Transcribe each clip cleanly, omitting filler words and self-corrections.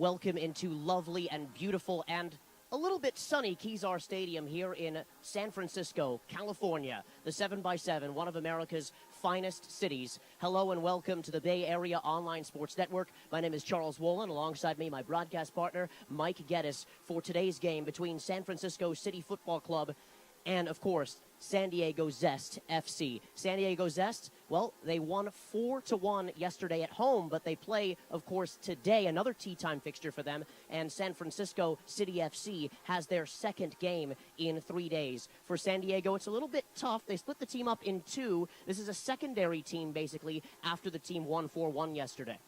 welcome into lovely and beautiful and a little bit sunny Kezar Stadium here in San Francisco, California. The 7x7, one of America's finest cities. Hello and welcome to the Bay Area Online Sports Network. My name is Charles Wolin. Alongside me, my broadcast partner, Mike Geddes, for today's game between San Francisco City Football Club and, of course, San Diego Zest FC. San Diego Zest, well, they won 4-1 yesterday at home, but they play, of course, today, another tea time fixture for them, and San Francisco City FC has their second game in 3 days. For San Diego, it's a little bit tough. They split the team up in two. This is a secondary team, basically, after the team won 4-1 yesterday.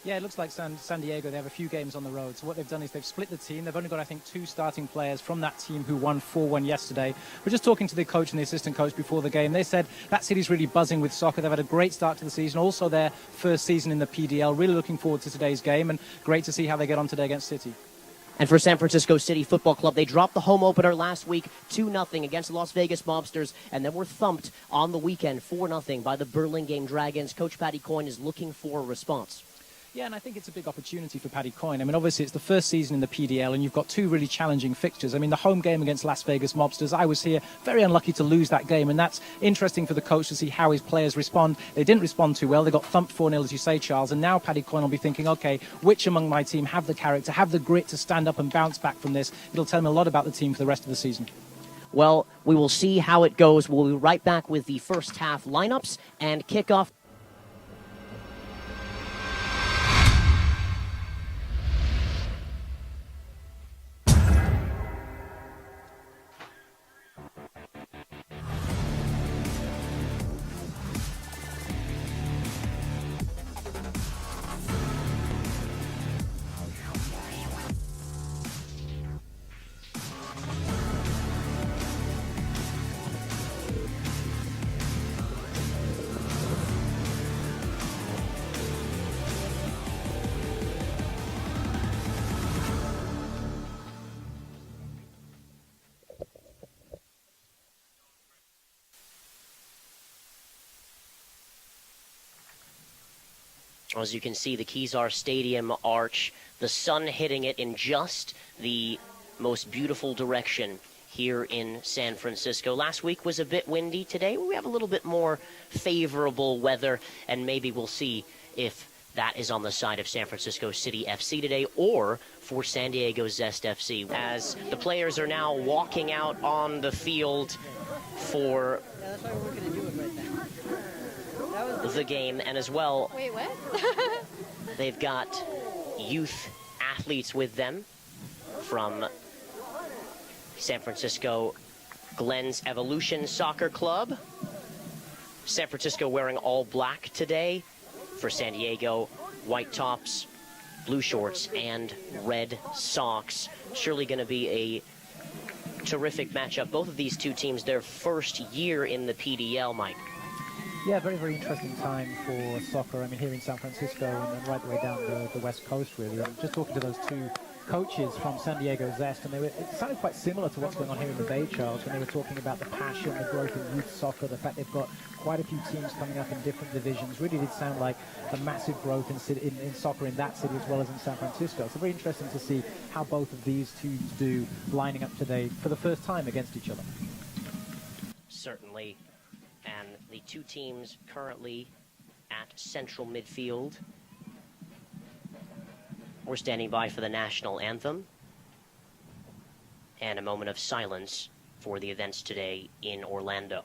Yeah, it looks like San Diego, they have a few games on the road. So what they've done is they've split the team. They've only got, I think, 2 starting players from that team who won 4-1 yesterday. We're just talking to the coach and the assistant coach before the game. They said that city's really buzzing with soccer. They've had a great start to the season, also their first season in the PDL. Really looking forward to today's game, and great to see how they get on today against City. And for San Francisco City Football Club, they dropped the home opener last week 2-0 against the Las Vegas Mobsters, and then were thumped on the weekend 4-0 by the Burlingame Dragons. Coach Paddy Coyne is looking for a response. Yeah, and I think it's a big opportunity for Paddy Coyne. I mean, obviously, it's the first season in the PDL, and you've got 2 really challenging fixtures. I mean, the home game against Las Vegas Mobsters, I was here, very unlucky to lose that game, and that's interesting for the coach to see how his players respond. They didn't respond too well. They got thumped 4-0, as you say, Charles, and now Paddy Coyne will be thinking, okay, which among my team have the character, have the grit to stand up and bounce back from this? It'll tell him a lot about the team for the rest of the season. Well, we will see how it goes. We'll be right back with the first half lineups and kickoff. As you can see, the Kezar Stadium arch, the sun hitting it in just the most beautiful direction here in San Francisco. Last week was a bit windy. Today we have a little bit more favorable weather, and maybe we'll see if that is on the side of San Francisco City FC today or for San Diego Zest FC. As the players are now walking out on the field for the game, and as well, wait, what? they've got youth athletes with them from San Francisco Glenn's Evolution Soccer Club. San Francisco wearing all black today. For San Diego, white tops, blue shorts, and red socks. Surely going to be a terrific matchup. Both of these two teams, their first year in the PDL, Mike. Yeah, very, very interesting time for soccer. I mean, here in San Francisco and right the way down the West Coast, really. I'm just talking to those 2 coaches from San Diego Zest, and it sounded quite similar to what's going on here in the Bay, Charles, when they were talking about the passion, the growth in youth soccer, the fact they've got quite a few teams coming up in different divisions. Really did sound like a massive growth in soccer in that city as well as in San Francisco. So very interesting to see how both of these teams do lining up today for the first time against each other. Certainly. And the 2 teams currently at central midfield. We're standing by for the national anthem and a moment of silence for the events today in Orlando.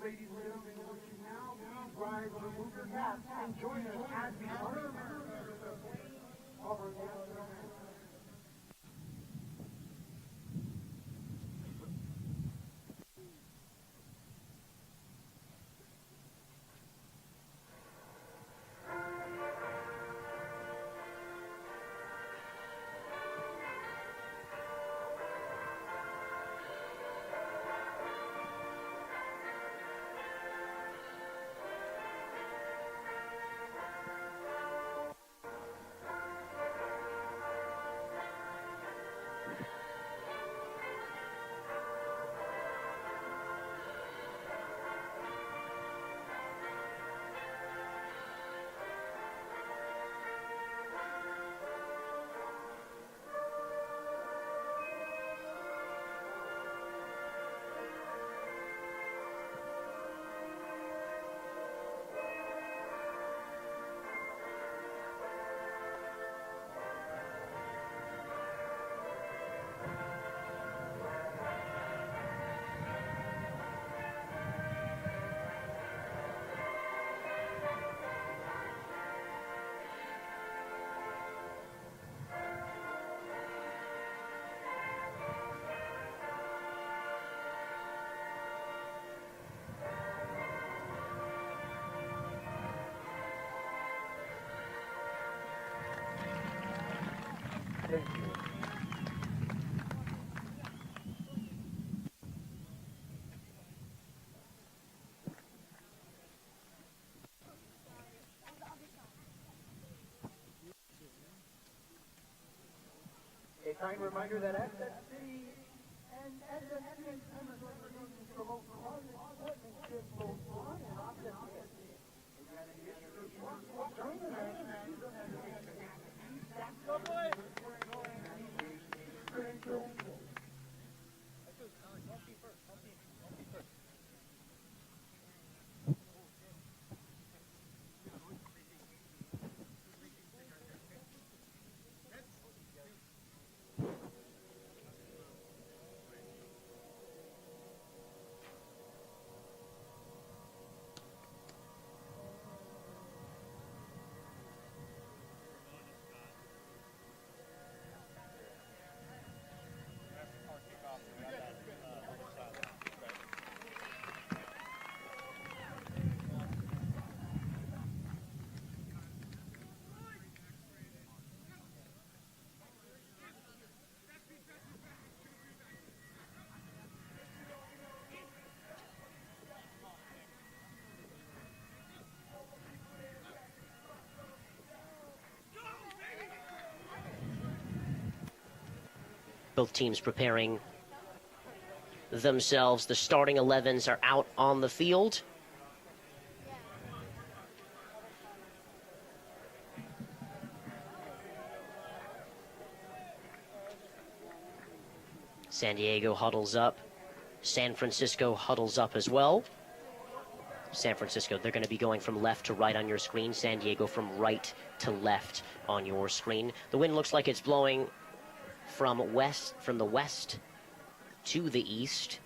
Ladies and gentlemen, watching now, please rise on the Booker Cats and join us as we honor our national anthem. Thank you. A kind reminder that SF City and SF City Entertainment Organizations promote sportsmanship both on and off the field. During the match, Both teams preparing themselves. The starting 11s are out on the field. San Diego huddles up. San Francisco huddles up as well. San Francisco, they're going to be going from left to right on your screen. San Diego from right to left on your screen. The wind looks like it's blowing from the west to the east.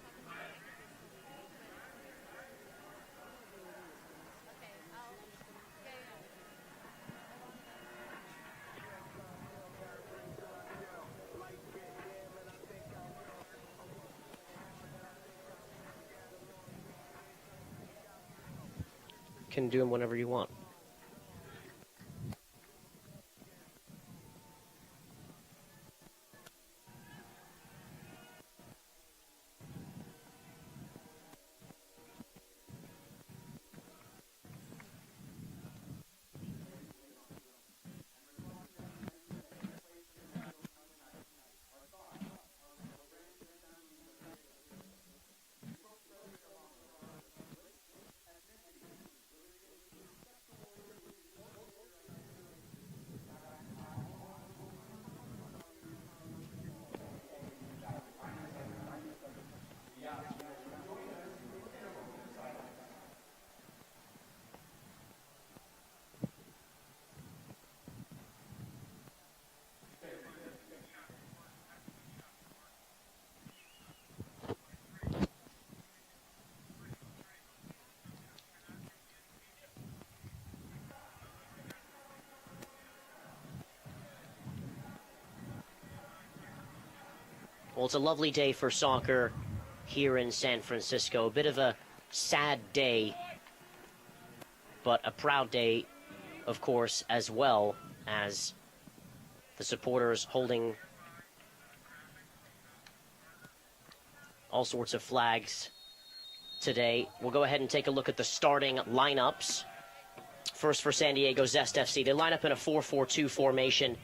Can do them whenever you want. Well, it's a lovely day for soccer here in San Francisco. A bit of a sad day, but a proud day, of course, as well, as the supporters holding all sorts of flags today. We'll go ahead and take a look at the starting lineups. First for San Diego Zest FC. They line up in a 4-4-2 formation.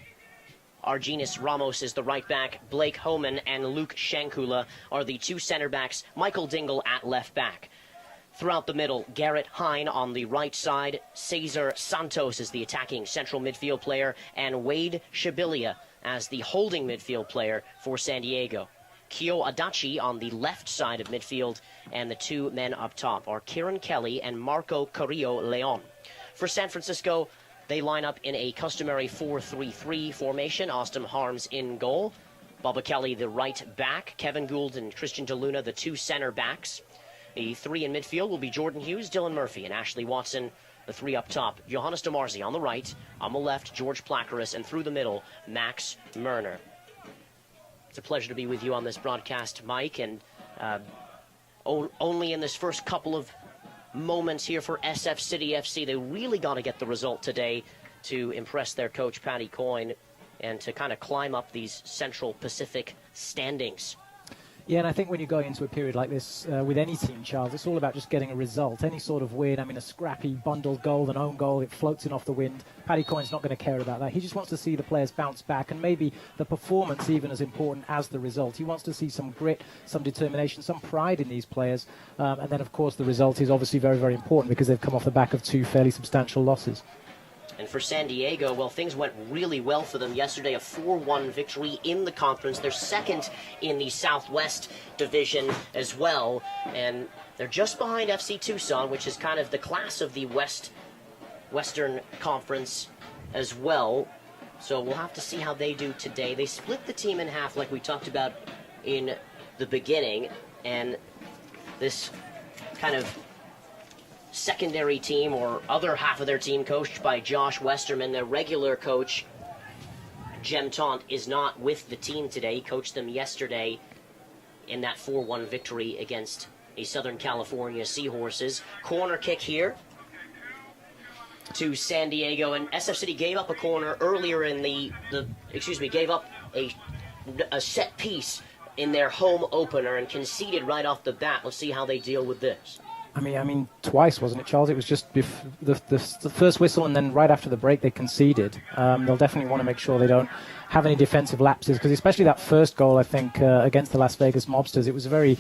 Argenis Ramos is the right back. Blake Homan and Luke Shankula are the two center backs. Michael Dingle at left back. Throughout the middle, Garrett Hine on the right side. Cesar Santos is the attacking central midfield player. And Wade Shabilia as the holding midfield player for San Diego. Kyo Adachi on the left side of midfield. And the two men up top are Kieran Kelly and Marco Carrillo Leon. For San Francisco, they line up in a customary 4-3-3 formation. Austin Harms in goal. Bubba Kelly, the right back. Kevin Gould and Christian DeLuna, the two center backs. The three in midfield will be Jordan Hughes, Dylan Murphy, and Ashley Watson, the three up top. Johannes DeMarzi on the right. On the left, George Placaris. And through the middle, Max Merner. It's a pleasure to be with you on this broadcast, Mike. And only in this first couple of moments here for SF City FC. They really got to get the result today to impress their coach, Paddy Coyne. and to kind of climb up these Central Pacific standings. Yeah, and I think when you're going into a period like this with any team, Charles, it's all about just getting a result, any sort of win. I mean, a scrappy, bundled goal, an own goal, it floats in off the wind. Paddy Coyne's not going to care about that. He just wants to see the players bounce back, and maybe the performance even as important as the result. He wants to see some grit, some determination, some pride in these players. And then, of course, the result is obviously very, very important because they've come off the back of 2 fairly substantial losses. And for San Diego, well, things went really well for them yesterday. A 4-1 victory in the conference. They're second in the Southwest Division as well. And they're just behind FC Tucson, which is kind of the class of the Western Conference as well. So we'll have to see how they do today. They split the team in half like we talked about in the beginning. And this kind of secondary team, or other half of their team, coached by Josh Westerman, their regular coach Jem Taunt is not with the team today. He coached them yesterday in that 4-1 victory against a Southern California Seahorses. Corner kick here to San Diego, and SF City gave up a corner earlier in gave up a set piece in their home opener and conceded right off the bat. Let's see how they deal with this. I mean, twice, wasn't it, Charles? It was just the first whistle, and then right after the break they conceded. They'll definitely want to make sure they don't have any defensive lapses, because especially that first goal, I think, against the Las Vegas Mobsters, it was a very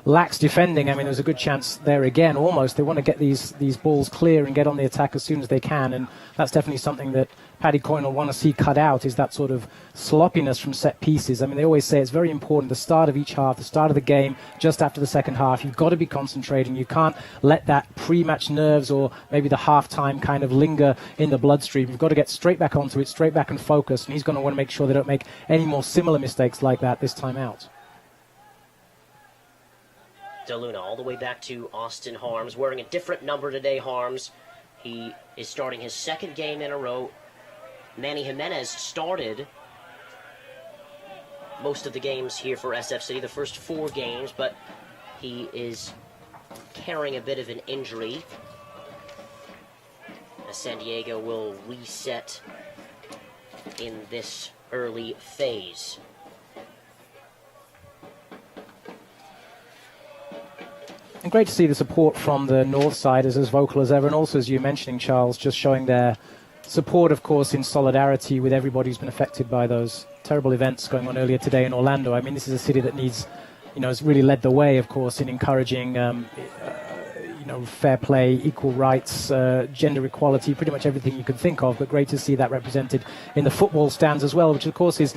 lax defending. I mean, there was a good chance there again, almost. They want to get these balls clear and get on the attack as soon as they can, and that's definitely something that Paddy Coyne will want to see cut out, is that sort of sloppiness from set pieces. I mean, they always say it's very important, the start of each half, the start of the game, just after the second half, you've got to be concentrating. You can't let that pre-match nerves or maybe the half-time kind of linger in the bloodstream. You've got to get straight back onto it, straight back and focus, and he's going to want to make sure they don't make any more similar mistakes like that this time out. DeLuna all the way back to Austin Harms, wearing a different number today, Harms. He is starting his second game in a row. Manny Jimenez started most of the games here for SF City, the first 4 games, but he is carrying a bit of an injury, as San Diego will reset in this early phase. And great to see the support from the north side is as vocal as ever, and also, as you're mentioning, Charles, just showing their support, of course, in solidarity with everybody who's been affected by those terrible events going on earlier today in Orlando. I mean, this is a city that needs, has really led the way, of course, in encouraging, fair play, equal rights, gender equality, pretty much everything you could think of. But great to see that represented in the football stands as well, which, of course, is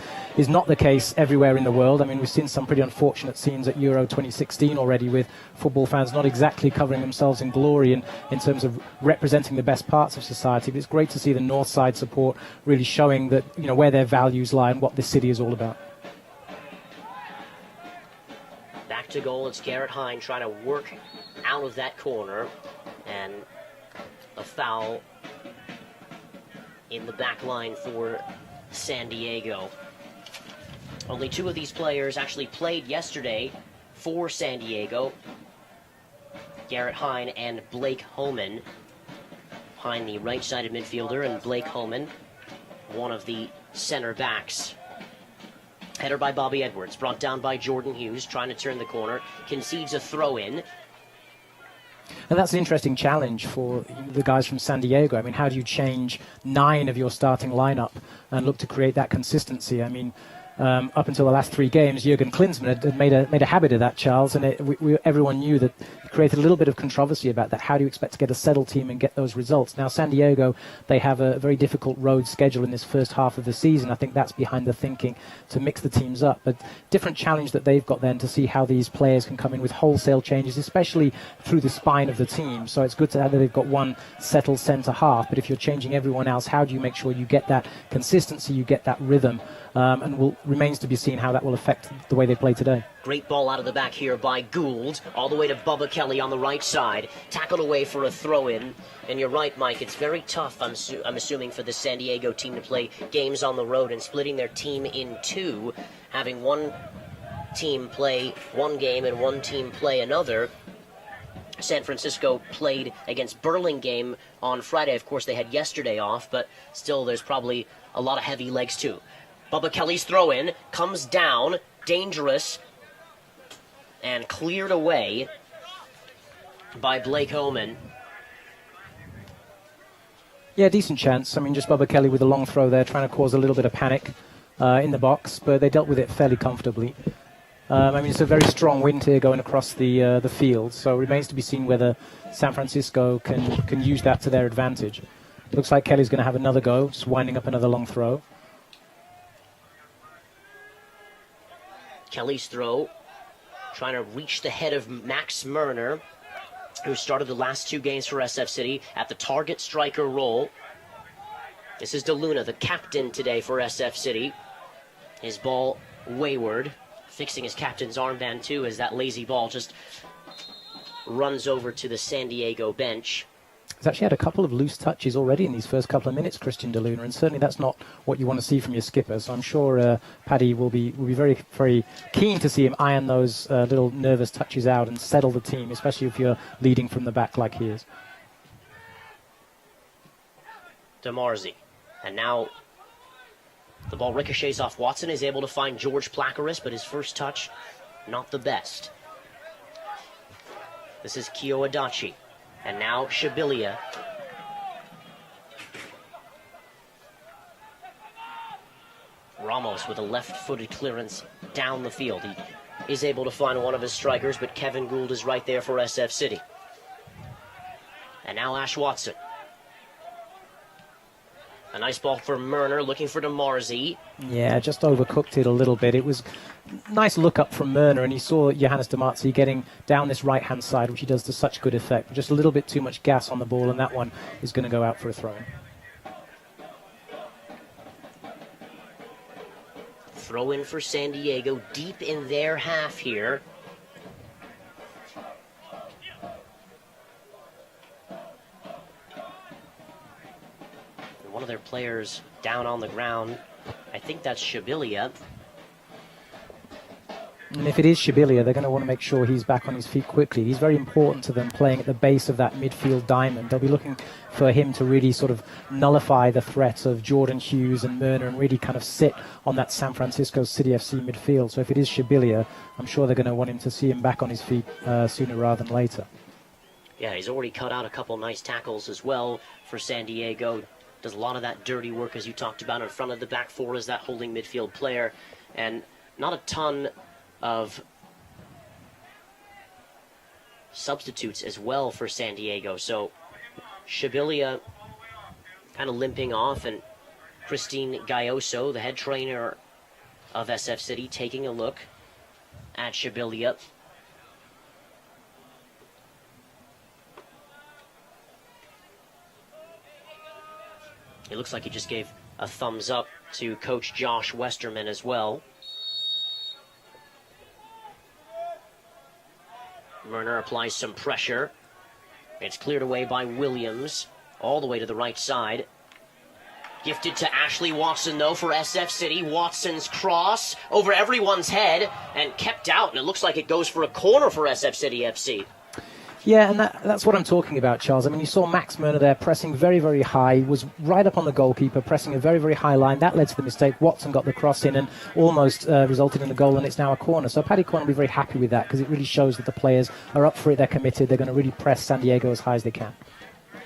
not the case everywhere in the world. I mean, we've seen some pretty unfortunate scenes at Euro 2016 already, with football fans not exactly covering themselves in glory in terms of representing the best parts of society. But it's great to see the north side support really showing that, where their values lie and what this city is all about. Back to goal, it's Garrett Hine trying to work out of that corner, and a foul in the back line for San Diego. Only 2 of these players actually played yesterday for San Diego. Garrett Hine and Blake Homan. Hine, the right-sided midfielder, and Blake Homan, one of the center backs. Header by Bobby Edwards, brought down by Jordan Hughes, trying to turn the corner, concedes a throw-in. And that's an interesting challenge for the guys from San Diego. I mean, how do you change 9 of your starting lineup and look to create that consistency? I mean, up until the last 3 games, Jurgen Klinsmann had made a habit of that, Charles, and everyone knew that it created a little bit of controversy about that. How do you expect to get a settled team and get those results? Now, San Diego, they have a very difficult road schedule in this first half of the season. I think that's behind the thinking, to mix the teams up. But different challenge that they've got then to see how these players can come in with wholesale changes, especially through the spine of the team. So it's good to have that they've got one settled centre half, but if you're changing everyone else, how do you make sure you get that consistency, you get that rhythm? And remains to be seen how that will affect the way they play today. Great ball out of the back here by Gould, all the way to Bubba Kelly on the right side, tackled away for a throw-in. And you're right, Mike, it's very tough, I'm assuming, for the San Diego team to play games on the road, and splitting their team in 2, having one team play one game and one team play another. San Francisco played against Burlingame on Friday. Of course, they had yesterday off, but still there's probably a lot of heavy legs too. Bubba Kelly's throw in comes down, dangerous, and cleared away by Blake Oman. Yeah, decent chance. I mean, just Bubba Kelly with a long throw there, trying to cause a little bit of panic in the box, but they dealt with it fairly comfortably. I mean, it's a very strong wind here going across the field, so it remains to be seen whether San Francisco can use that to their advantage. Looks like Kelly's going to have another go, just winding up another long throw. Kelly's throw, trying to reach the head of Max Murner, who started the last 2 games for SF City at the target striker role. This is DeLuna, the captain today for SF City. His ball wayward, fixing his captain's armband too as that lazy ball just runs over to the San Diego bench. He's actually had a couple of loose touches already in these first couple of minutes, Christian DeLuna, and certainly that's not what you want to see from your skipper. So I'm sure Paddy will be very, very keen to see him iron those little nervous touches out and settle the team, especially if you're leading from the back like he is. DeMarzi, and now the ball ricochets off Watson, is able to find George Placaris, but his first touch, not the best. This is Kyo Adachi. And now Shibilia. Ramos with a left-footed clearance down the field. He is able to find one of his strikers, but Kevin Gould is right there for SF City. And now Ash Watson. A nice ball for Murner, looking for DeMarzi. Yeah, just overcooked it a little bit. It was nice look up from Murner, and he saw Johannes DeMarzi getting down this right-hand side, which he does to such good effect. Just a little bit too much gas on the ball, and that one is going to go out for a throw-in. Throw-in for San Diego, deep in their half here. One of their players down on the ground. I think that's Shibilia. And if it is Shibilia, they're going to want to make sure he's back on his feet quickly. He's very important to them playing at the base of that midfield diamond. They'll be looking for him to really sort of nullify the threat of Jordan Hughes and Murner and really kind of sit on that San Francisco City FC midfield. So if it is Shibilia, I'm sure they're going to want him to see him back on his feet sooner rather than later. Yeah, he's already cut out a couple nice tackles as well for San Diego. Does a lot of that dirty work, as you talked about, in front of the back four as that holding midfield player. And not a ton of substitutes as well for San Diego. So Shibilia kind of limping off, and Christine Gayoso, the head trainer of SF City, taking a look at Shibilia. It looks like he just gave a thumbs up to Coach Josh Westerman as well. Murner applies some pressure. It's cleared away by Williams, all the way to the right side. Gifted to Ashley Watson, though, for SF City. Watson's cross over everyone's head and kept out, and it looks like it goes for a corner for SF City FC. Yeah, and that's what I'm talking about, Charles. I mean, you saw Max Murner there pressing very, very high, was right up on the goalkeeper, pressing a very, very high line. That led to the mistake. Watson got the cross in and almost resulted in a goal, and it's now a corner. So Paddy Quan will be very happy with that because it really shows that the players are up for it, they're committed, they're going to really press San Diego as high as they can.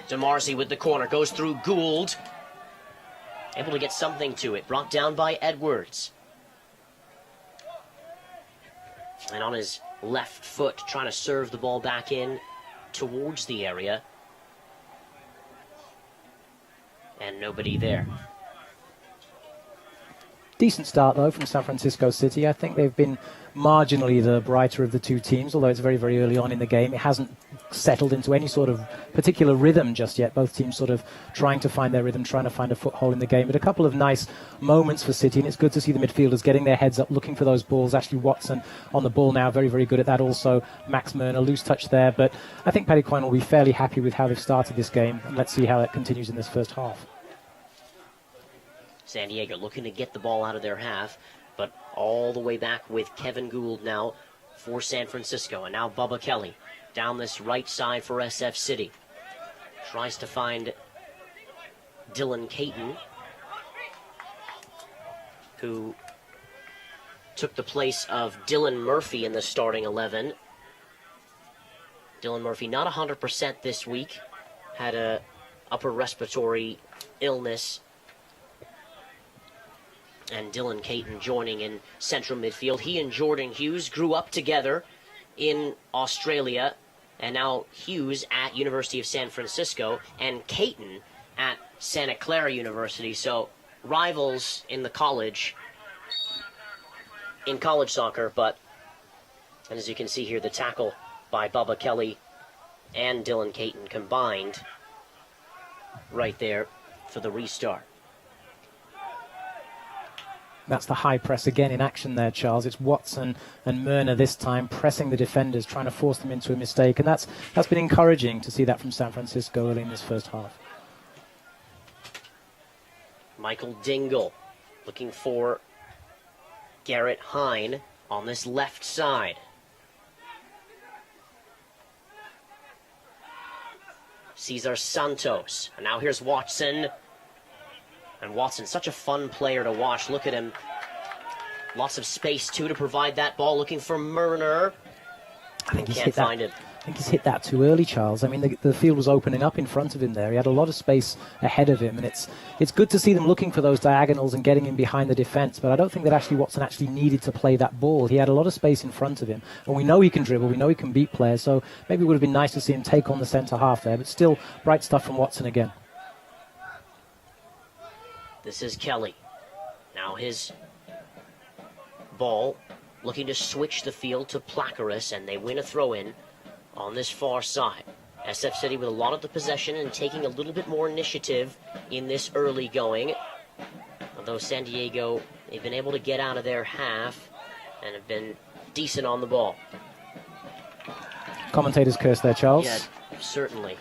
DeMarzi with the corner, goes through Gould. Able to get something to it, brought down by Edwards. And on his left foot, trying to serve the ball back in towards the area. And nobody there. Decent start, though, from San Francisco City. I think they've been marginally the brighter of the two teams, although it's very, very early on in the game. It hasn't settled into any sort of particular rhythm just yet. Both teams sort of trying to find their rhythm, trying to find a foothold in the game. But a couple of nice moments for City, and it's good to see the midfielders getting their heads up, looking for those balls. Ashley Watson on the ball now, very, very good at that. Also, Max Murner, loose touch there. But I think Paddy Quine will be fairly happy with how they've started this game. And let's see how it continues in this first half. San Diego looking to get the ball out of their half, but all the way back with Kevin Gould now for San Francisco. And now Bubba Kelly down this right side for SF City. Tries to find Dylan Caton, who took the place of Dylan Murphy in the starting 11. Dylan Murphy not 100% this week, had a upper respiratory illness. And Dylan Caton joining in central midfield. He and Jordan Hughes grew up together in Australia, and now Hughes at University of San Francisco and Caton at Santa Clara University. So rivals in college soccer, but and as you can see here, the tackle by Bubba Kelly and Dylan Caton combined right there for the restart. That's the high press again in action there, Charles. It's Watson and Myrna this time pressing the defenders, trying to force them into a mistake. And that's been encouraging to see that from San Francisco early in this first half. Michael Dingle looking for Garrett Hine on this left side. Cesar Santos. And now here's Watson. And Watson, such a fun player to watch. Look at him. Lots of space, too, to provide that ball. Looking for Murner. I think he's Can't find him. I think he's hit that too early, Charles. I mean, the field was opening up in front of him there. He had a lot of space ahead of him, and it's good to see them looking for those diagonals and getting him behind the defence, but I don't think that Ashley Watson actually needed to play that ball. He had a lot of space in front of him, and we know he can dribble, we know he can beat players, so maybe it would have been nice to see him take on the centre half there, but still bright stuff from Watson again. This is Kelly. Now his ball looking to switch the field to Placaris, and they win a throw-in on this far side. SF City with a lot of the possession and taking a little bit more initiative in this early going. Although San Diego, they've been able to get out of their half and have been decent on the ball. Commentator's curse there, Charles. Yeah, certainly.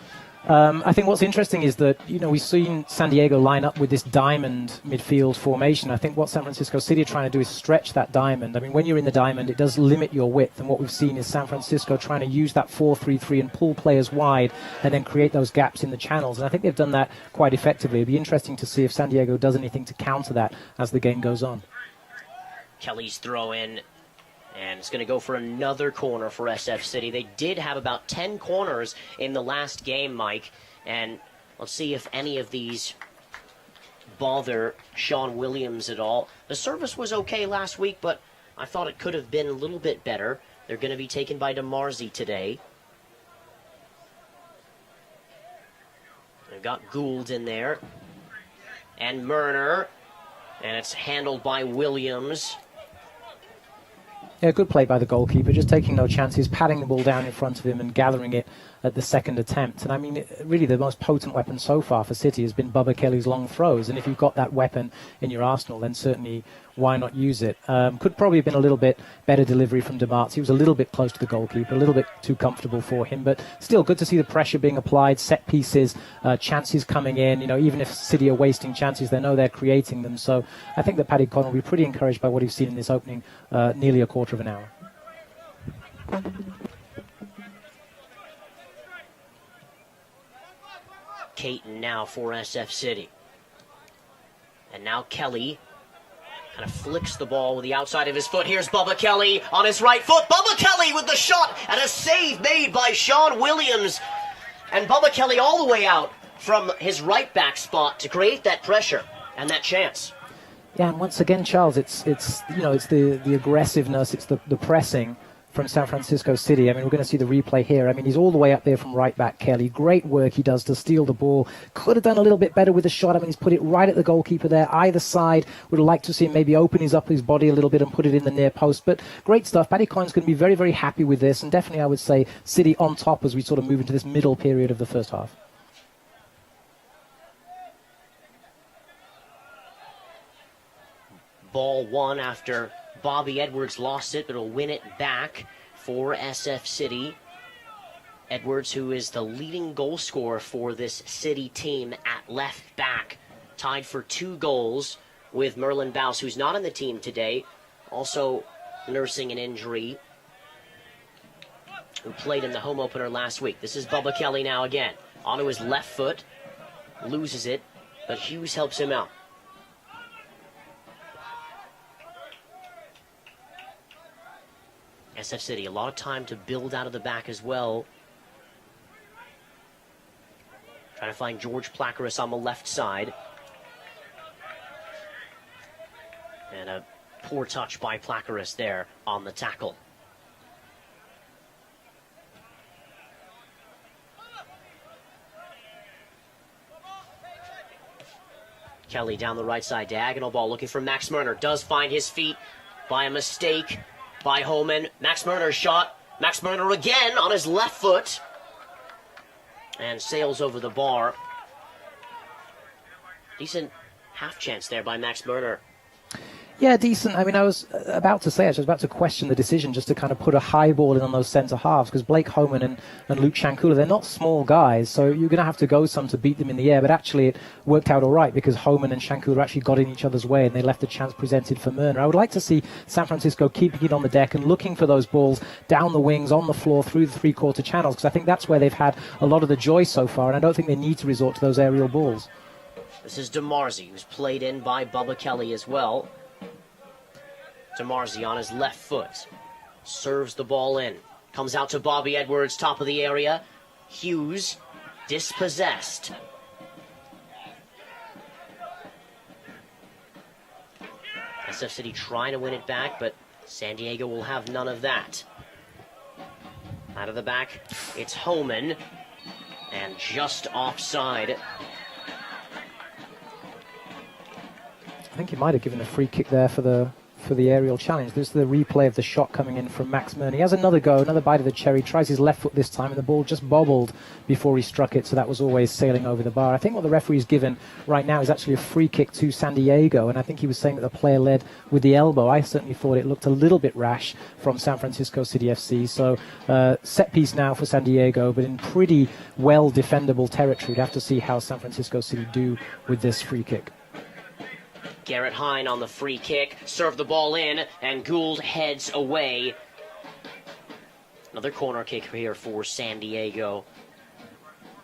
I think what's interesting is that, we've seen San Diego line up with this diamond midfield formation. I think what San Francisco City are trying to do is stretch that diamond. I mean, when you're in the diamond, it does limit your width. And what we've seen is San Francisco trying to use that 4-3-3 and pull players wide and then create those gaps in the channels. And I think they've done that quite effectively. It'll be interesting to see if San Diego does anything to counter that as the game goes on. Kelly's throw in. And it's going to go for another corner for SF City. They did have about 10 corners in the last game, Mike. And let's see if any of these bother Sean Williams at all. The service was okay last week, but I thought it could have been a little bit better. They're going to be taken by DeMarzi today. They've got Gould in there. And Murner. And it's handled by Williams. Yeah, good play by the goalkeeper, just taking no chances, patting the ball down in front of him and gathering it at the second attempt. And I mean, really the most potent weapon so far for City has been Bubba Kelly's long throws. And if you've got that weapon in your arsenal, then certainly why not use it? Could probably have been a little bit better delivery from DeMartz. He was a little bit close to the goalkeeper, a little bit too comfortable for him. But still good to see the pressure being applied, set pieces, chances coming in. Even if City are wasting chances, they know they're creating them. So I think that Paddy Conn will be pretty encouraged by what he's seen in this opening nearly a quarter of an hour. Caton now for SF City. And now Kelly kind of flicks the ball with the outside of his foot. Here's Bubba Kelly on his right foot. Bubba Kelly with the shot and a save made by Sean Williams. And Bubba Kelly all the way out from his right back spot to create that pressure and that chance. Yeah, and once again, Charles, it's the aggressiveness, it's the pressing from San Francisco City. I mean, we're going to see the replay here. I mean, he's all the way up there from right back, Kelly. Great work he does to steal the ball. Could have done a little bit better with the shot. I mean, he's put it right at the goalkeeper there, either side. Would have liked to see him maybe open his body a little bit and put it in the near post. But great stuff. Paddy Conn's going to be very, very happy with this. And definitely, I would say, City on top as we sort of move into this middle period of the first half. Ball one after Bobby Edwards lost it, but will win it back for SF City. Edwards, who is the leading goal scorer for this City team at left back, tied for 2 goals with Merlin Baus, who's not on the team today, also nursing an injury, who played in the home opener last week. This is Bubba Kelly now again, onto his left foot, loses it, but Hughes helps him out. SF City, a lot of time to build out of the back as well. Trying to find George Placaris on the left side. And a poor touch by Placaris there on the tackle. Kelly down the right side, diagonal ball, looking for Max Murner. Does find his feet by a mistake by Homan. Max Murner's shot. Max Murner again on his left foot. And sails over the bar. Decent half chance there by Max Murner. Yeah, decent. I mean, I was about to say, I was about to question the decision just to kind of put a high ball in on those centre halves, because Blake Homan and Luke Shankula, they're not small guys, so you're going to have to go some to beat them in the air. But actually, it worked out all right because Homan and Shankula actually got in each other's way and they left the chance presented for Murner. I would like to see San Francisco keeping it on the deck and looking for those balls down the wings, on the floor, through the three-quarter channels, because I think that's where they've had a lot of the joy so far, and I don't think they need to resort to those aerial balls. This is DeMarzi, who's played in by Bubba Kelly as well. DeMarzi on his left foot. Serves the ball in. Comes out to Bobby Edwards, top of the area. Hughes, dispossessed. SF City trying to win it back, but San Diego will have none of that. Out of the back, it's Homan. And just offside. I think he might have given a free kick there for the aerial challenge. This is the replay of the shot coming in from Max Murner. He has another go, another bite of the cherry, tries his left foot this time, and the ball just bobbled before he struck it, so that was always sailing over the bar. I think what the referee's given right now is actually a free kick to San Diego, and I think he was saying that the player led with the elbow. I certainly thought it looked a little bit rash from San Francisco City FC, so set piece now for San Diego, but in pretty well defendable territory. We'd have to see how San Francisco City do with this free kick. Garrett Hine on the free kick, served the ball in, and Gould heads away. Another corner kick here for San Diego.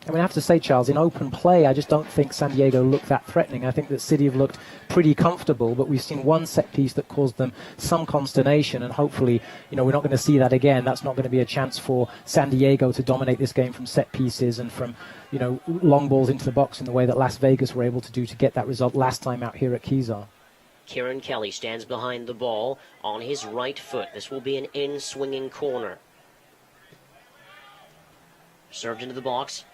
I mean, I have to say, Charles, in open play, I just don't think San Diego looked that threatening. I think that City have looked pretty comfortable, but we've seen one set piece that caused them some consternation, and hopefully, we're not going to see that again. That's not going to be a chance for San Diego to dominate this game from set pieces and from, long balls into the box in the way that Las Vegas were able to do to get that result last time out here at Kezar. Kieran Kelly stands behind the ball on his right foot. This will be an in-swinging corner. Served into the box.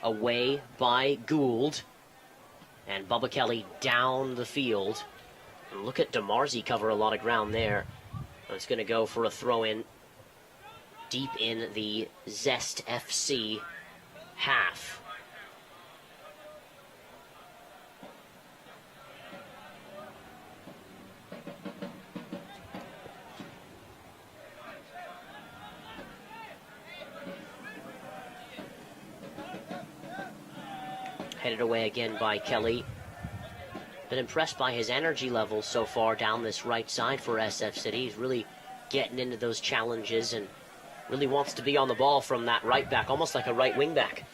Away by Gould. And Bubba Kelly down the field. And look at DeMarzi cover a lot of ground there. It's going to go for a throw-in deep in the Zest FC half. Headed away again by Kelly. Been impressed by his energy level so far down this right side for SF City. He's really getting into those challenges and really wants to be on the ball from that right back, almost like a right wing back.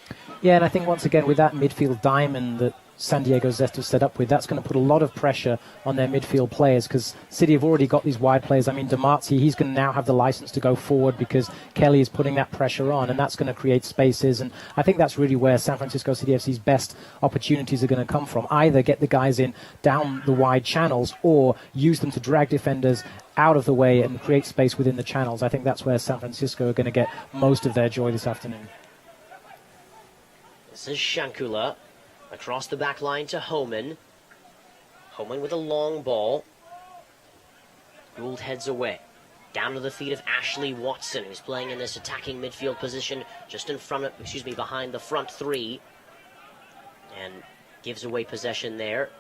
Yeah, and I think once again with that midfield diamond that San Diego Zest have set up with, that's going to put a lot of pressure on their midfield players, because City have already got these wide players. I mean, DeMarzi, he's going to now have the license to go forward because Kelly is putting that pressure on, and that's going to create spaces. And I think that's really where San Francisco City FC's best opportunities are going to come from. Either get the guys in down the wide channels or use them to drag defenders out of the way and create space within the channels. I think that's where San Francisco are going to get most of their joy this afternoon. This is Shankula. Across the back line to Homan. Homan with a long ball. Gould heads away. Down to the feet of Ashley Watson, who's playing in this attacking midfield position just in front of, behind the front three. And gives away possession there.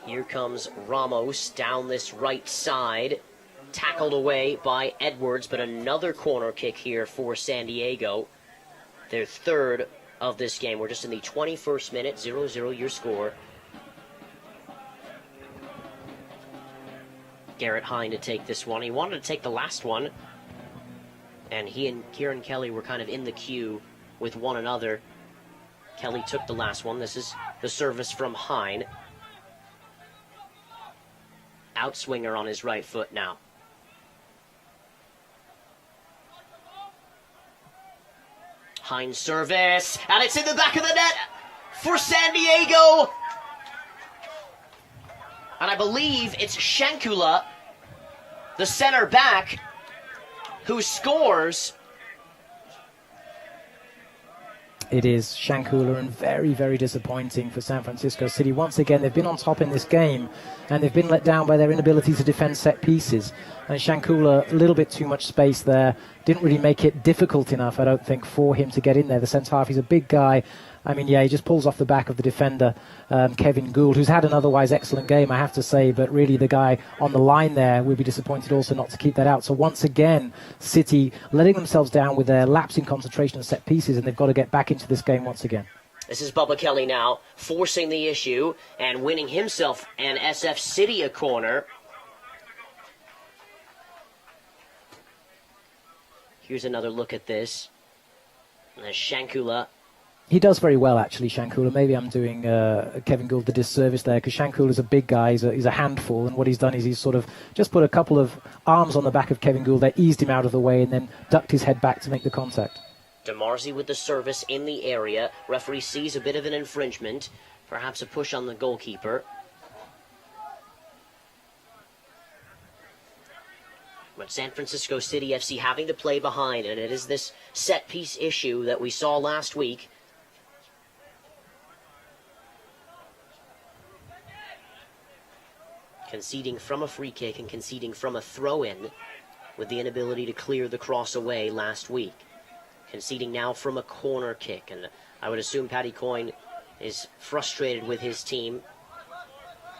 Here comes Ramos down this right side. Tackled away by Edwards, but another corner kick here for San Diego. Their third of this game. We're just in the 21st minute, 0-0 your score. Garrett Hine to take this one. He wanted to take the last one. And he and Kieran Kelly were kind of in the queue with one another. Kelly took the last one. This is the service from Hine. Outswinger on his right foot now. Hine's service, and it's in the back of the net for San Diego. And I believe it's Shankula, the center back, who scores. It is Shankula, and very, very disappointing for San Francisco City. Once again, they've been on top in this game, and they've been let down by their inability to defend set pieces. And Shankula, a little bit too much space there. Didn't really make it difficult enough, I don't think, for him to get in there. The centre half, he's a big guy. I mean, yeah, he just pulls off the back of the defender, Kevin Gould, who's had an otherwise excellent game, I have to say, but really the guy on the line there will be disappointed also not to keep that out. So once again, City letting themselves down with their lapse in concentration and set pieces, and they've got to get back into this game once again. This is Bubba Kelly now, forcing the issue and winning himself and SF City a corner. Here's another look at this. As Shankula. He does very well, actually, Shankula. Maybe I'm doing Kevin Gould the disservice there, because Shankula's a big guy. He's a handful, and what he's done is he's sort of just put a couple of arms on the back of Kevin Gould that eased him out of the way and then ducked his head back to make the contact. DeMarzi with the service in the area. Referee sees a bit of an infringement, perhaps a push on the goalkeeper. But San Francisco City FC having to play behind, and it is this set-piece issue that we saw last week. Conceding from a free kick and conceding from a throw-in with the inability to clear the cross away last week. Conceding now from a corner kick, and I would assume Paddy Coyne is frustrated with his team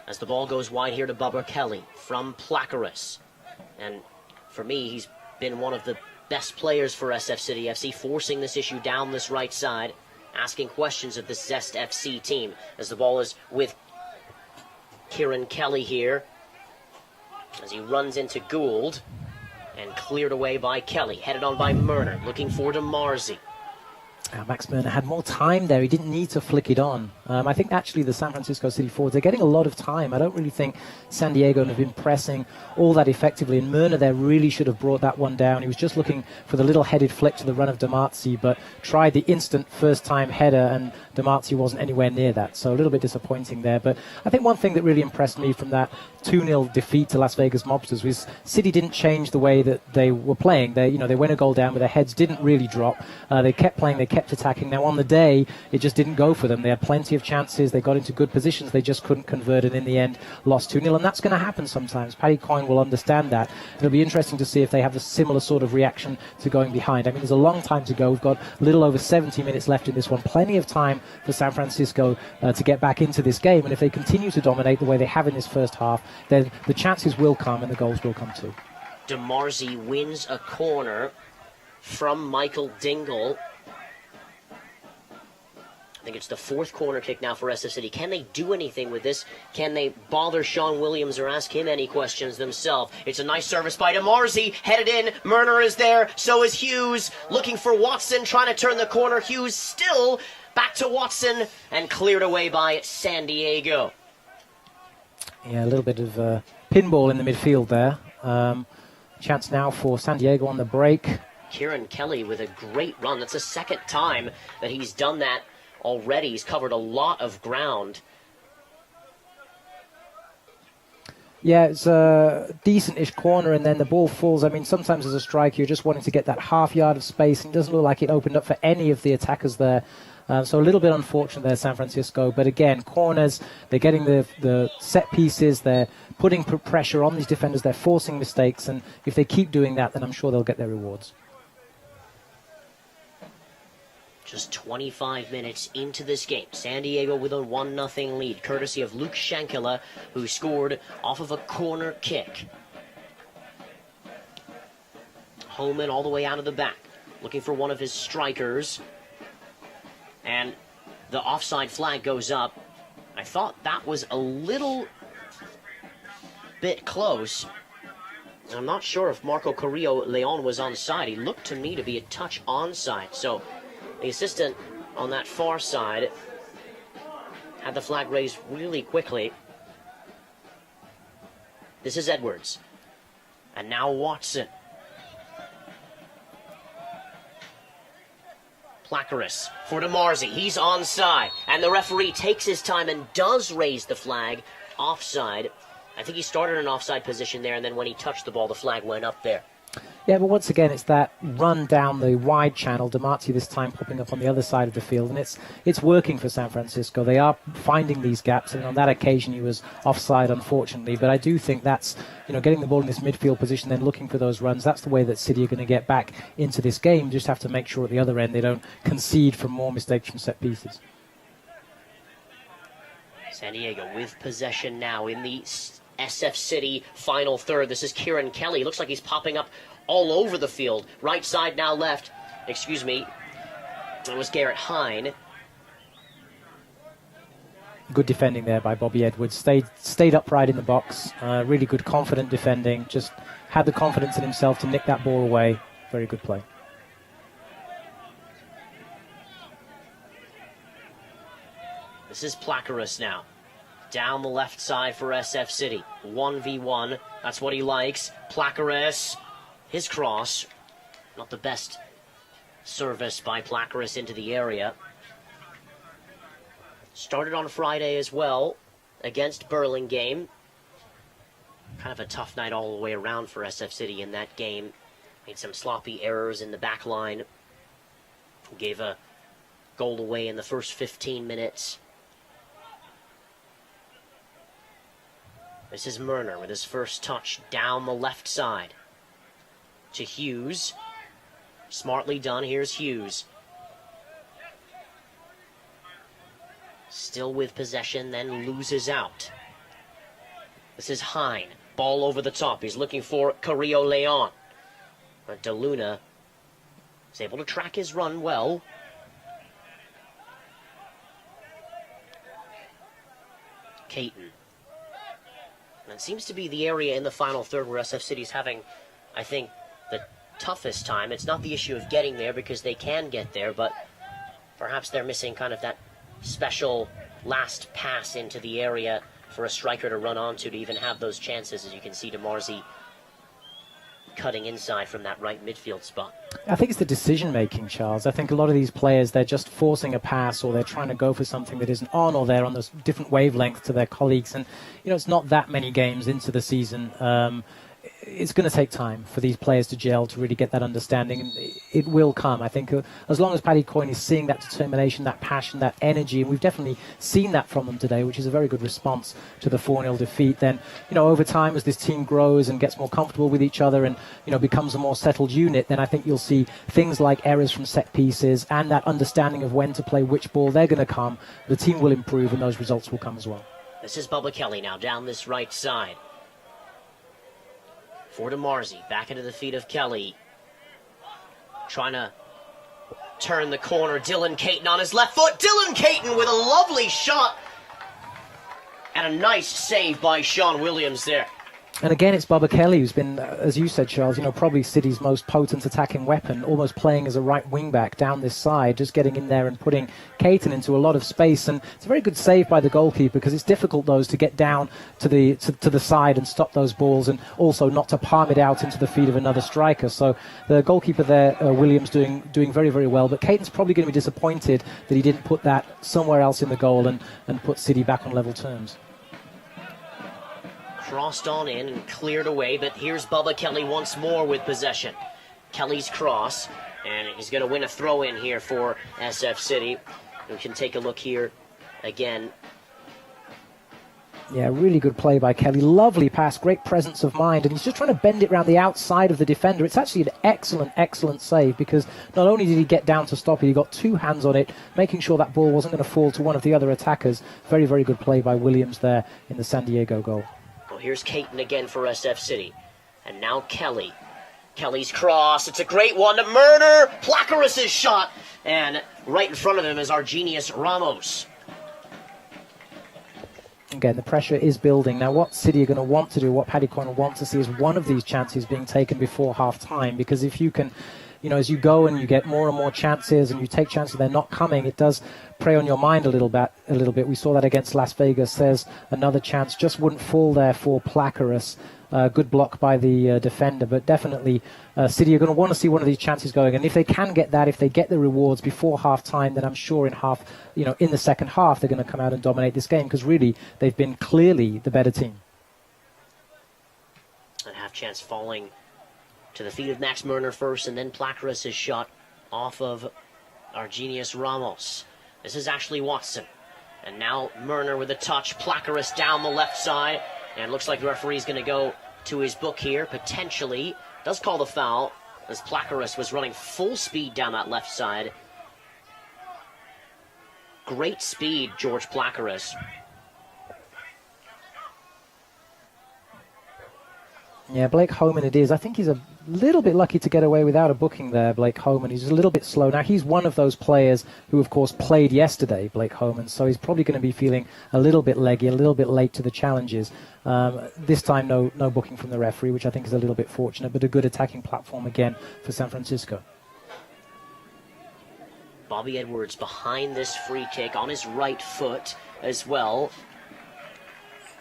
as the ball goes wide here to Bubba Kelly from Placaris. And for me, he's been one of the best players for SF City FC, forcing this issue down this right side, asking questions of the Zest FC team as the ball is with Kieran Kelly here as he runs into Gould and cleared away by Kelly, headed on by Murner, looking for DeMarzi. Max Murner had more time there. He didn't need to flick it on. I think actually the San Francisco City forwards are getting a lot of time. I don't really think San Diego have been pressing all that effectively, and Murner there really should have brought that one down. He was just looking for the little headed flick to the run of DeMarzi, but tried the instant first-time header, and DeMarzi wasn't anywhere near that. So a little bit disappointing there. But I think one thing that really impressed me from that 2-0 defeat to Las Vegas Mobsters was City didn't change the way that they were playing. They went a goal down, but their heads didn't really drop. They kept playing, they kept attacking. Now on the day, it just didn't go for them. They had plenty of chances, they got into good positions, they just couldn't convert, and in the end lost 2-0, and that's going to happen sometimes. Paddy Coyne will understand that. It'll be interesting to see if they have a similar sort of reaction to going behind. I mean, there's a long time to go. We've got a little over 70 minutes left in this one. Plenty of time for San Francisco to get back into this game, and if they continue to dominate the way they have in this first half, then the chances will come and the goals will come too. DeMarzi wins a corner from Michael Dingle. I think it's the fourth corner kick now for SF City. Can they do anything with this? Can they bother Sean Williams or ask him any questions themselves? It's a nice service by DeMarzi, headed in. Murner is there, so is Hughes. Looking for Watson, trying to turn the corner. Hughes still back to Watson, and cleared away by San Diego. Yeah, a little bit of pinball in the midfield there. Chance now for San Diego on the break. Kieran Kelly with a great run. That's the second time that he's done that already. He's covered a lot of ground. Yeah, it's a decent-ish corner, and then the ball falls. I mean, sometimes as a striker, you're just wanting to get that half yard of space, and it doesn't look like it opened up for any of the attackers there. So a little bit unfortunate there, San Francisco. But again, corners, they're getting the set pieces, they're putting pressure on these defenders, they're forcing mistakes, and if they keep doing that, then I'm sure they'll get their rewards. Just 25 minutes into this game. San Diego with a 1-0 lead, courtesy of Luke Shankula, who scored off of a corner kick. Holman all the way out of the back, looking for one of his strikers. And the offside flag goes up. I thought that was a little bit close. I'm not sure if Marco Carrillo Leon was onside. He looked to me to be a touch onside. So the assistant on that far side had the flag raised really quickly. This is Edwards. And now Watson. Placaris for DeMarzi. He's onside. And the referee takes his time and does raise the flag offside. I think he started an offside position there, and then when he touched the ball, the flag went up there. Yeah, but once again, it's that run down the wide channel. DeMarzi this time popping up on the other side of the field, and it's working for San Francisco. They are finding these gaps, and on that occasion he was offside, unfortunately. But I do think that's, getting the ball in this midfield position, then looking for those runs. That's the way that City are going to get back into this game. Just have to make sure at the other end they don't concede from more mistakes from set pieces. San Diego with possession now in the SF City final third. This is Kieran Kelly. Looks like he's popping up all over the field. Right side, now left. Excuse me. It was Garrett Hine. Good defending there by Bobby Edwards. Stayed upright in the box. Really good, confident defending. Just had the confidence in himself to nick that ball away. Very good play. This is Placaris now. Down the left side for SF City. 1v1. That's what he likes. Placaris. His cross. Not the best service by Placaris into the area. Started on Friday as well against Burlingame. Kind of a tough night all the way around for SF City in that game. Made some sloppy errors in the back line. Gave a goal away in the first 15 minutes. This is Murner with his first touch down the left side. To Hughes. Smartly done. Here's Hughes. Still with possession, then loses out. This is Hine. Ball over the top. He's looking for Carrillo Leon. But DeLuna is able to track his run well. Caton. And it seems to be the area in the final third where SF City's having, I think, the toughest time. It's not the issue of getting there because they can get there, but perhaps they're missing kind of that special last pass into the area for a striker to run onto to even have those chances, as you can see DeMarzi cutting inside from that right midfield spot. I think it's the decision-making, Charles. I think a lot of these players, they're just forcing a pass or they're trying to go for something that isn't on, or they're on those different wavelengths to their colleagues. And, it's not that many games into the season. It's going to take time for these players to gel, to really get that understanding, and it will come. I think as long as Paddy Coyne is seeing that determination, that passion, that energy, and we've definitely seen that from them today, which is a very good response to the 4-0 defeat, then, over time as this team grows and gets more comfortable with each other and, becomes a more settled unit, then I think you'll see things like errors from set pieces and that understanding of when to play which ball they're going to come. The team will improve and those results will come as well. This is Bubba Kelly now down this right side. For DeMarzi, back into the feet of Kelly. Trying to turn the corner. Dylan Caton on his left foot. Dylan Caton with a lovely shot. And a nice save by Sean Williams there. And again, it's Bubba Kelly who's been, as you said, Charles, probably City's most potent attacking weapon, almost playing as a right wing-back down this side, just getting in there and putting Caton into a lot of space. And it's a very good save by the goalkeeper, because it's difficult, those, to get down to the side and stop those balls, and also not to palm it out into the feet of another striker. So the goalkeeper there, Williams, doing very, very well. But Caton's probably going to be disappointed that he didn't put that somewhere else in the goal and put City back on level terms. Crossed on in and cleared away, but here's Bubba Kelly once more with possession. Kelly's cross, and he's going to win a throw-in here for SF City. We can take a look here again. Yeah, really good play by Kelly. Lovely pass, great presence of mind, and he's just trying to bend it around the outside of the defender. It's actually an excellent, excellent save, because not only did he get down to stop it, he got two hands on it, making sure that ball wasn't going to fall to one of the other attackers. Very, very good play by Williams there in the San Diego goal. Here's Caton again for SF City. And now Kelly. Kelly's cross. It's a great one to Murner. Placaris' shot. And right in front of him is our genius Ramos. again, the pressure is building. Now, what City are going to want to do, what Paddy Conn wants to see is one of these chances being taken before half-time, because if you can, as you go and you get more and more chances and you take chances they're not coming, it does prey on your mind a little bit. We saw that against Las Vegas. There's another chance, just wouldn't fall there for Placarus. Good block by the defender, but definitely City are going to want to see one of these chances going. And if they can get that, if they get the rewards before half-time, then I'm sure in the second half, they're going to come out and dominate this game, because really they've been clearly the better team. A half chance falling to the feet of Max Murner first, and then Placarus is shot off of Argenius Ramos. This is Ashley Watson. And now Murner with a touch. Placarus down the left side. And it looks like the referee's going to go to his book here, potentially. Does call the foul, as Placarus was running full speed down that left side. Great speed, George Placarus. Yeah, Blake Homan it is. I think he's a little bit lucky to get away without a booking there, Blake Homan. He's a little bit slow. Now, he's one of those players who, of course, played yesterday, Blake Homan, so he's probably going to be feeling a little bit leggy, a little bit late to the challenges. This time, no booking from the referee, which I think is a little bit fortunate, but a good attacking platform again for San Francisco. Bobby Edwards behind this free kick on his right foot as well.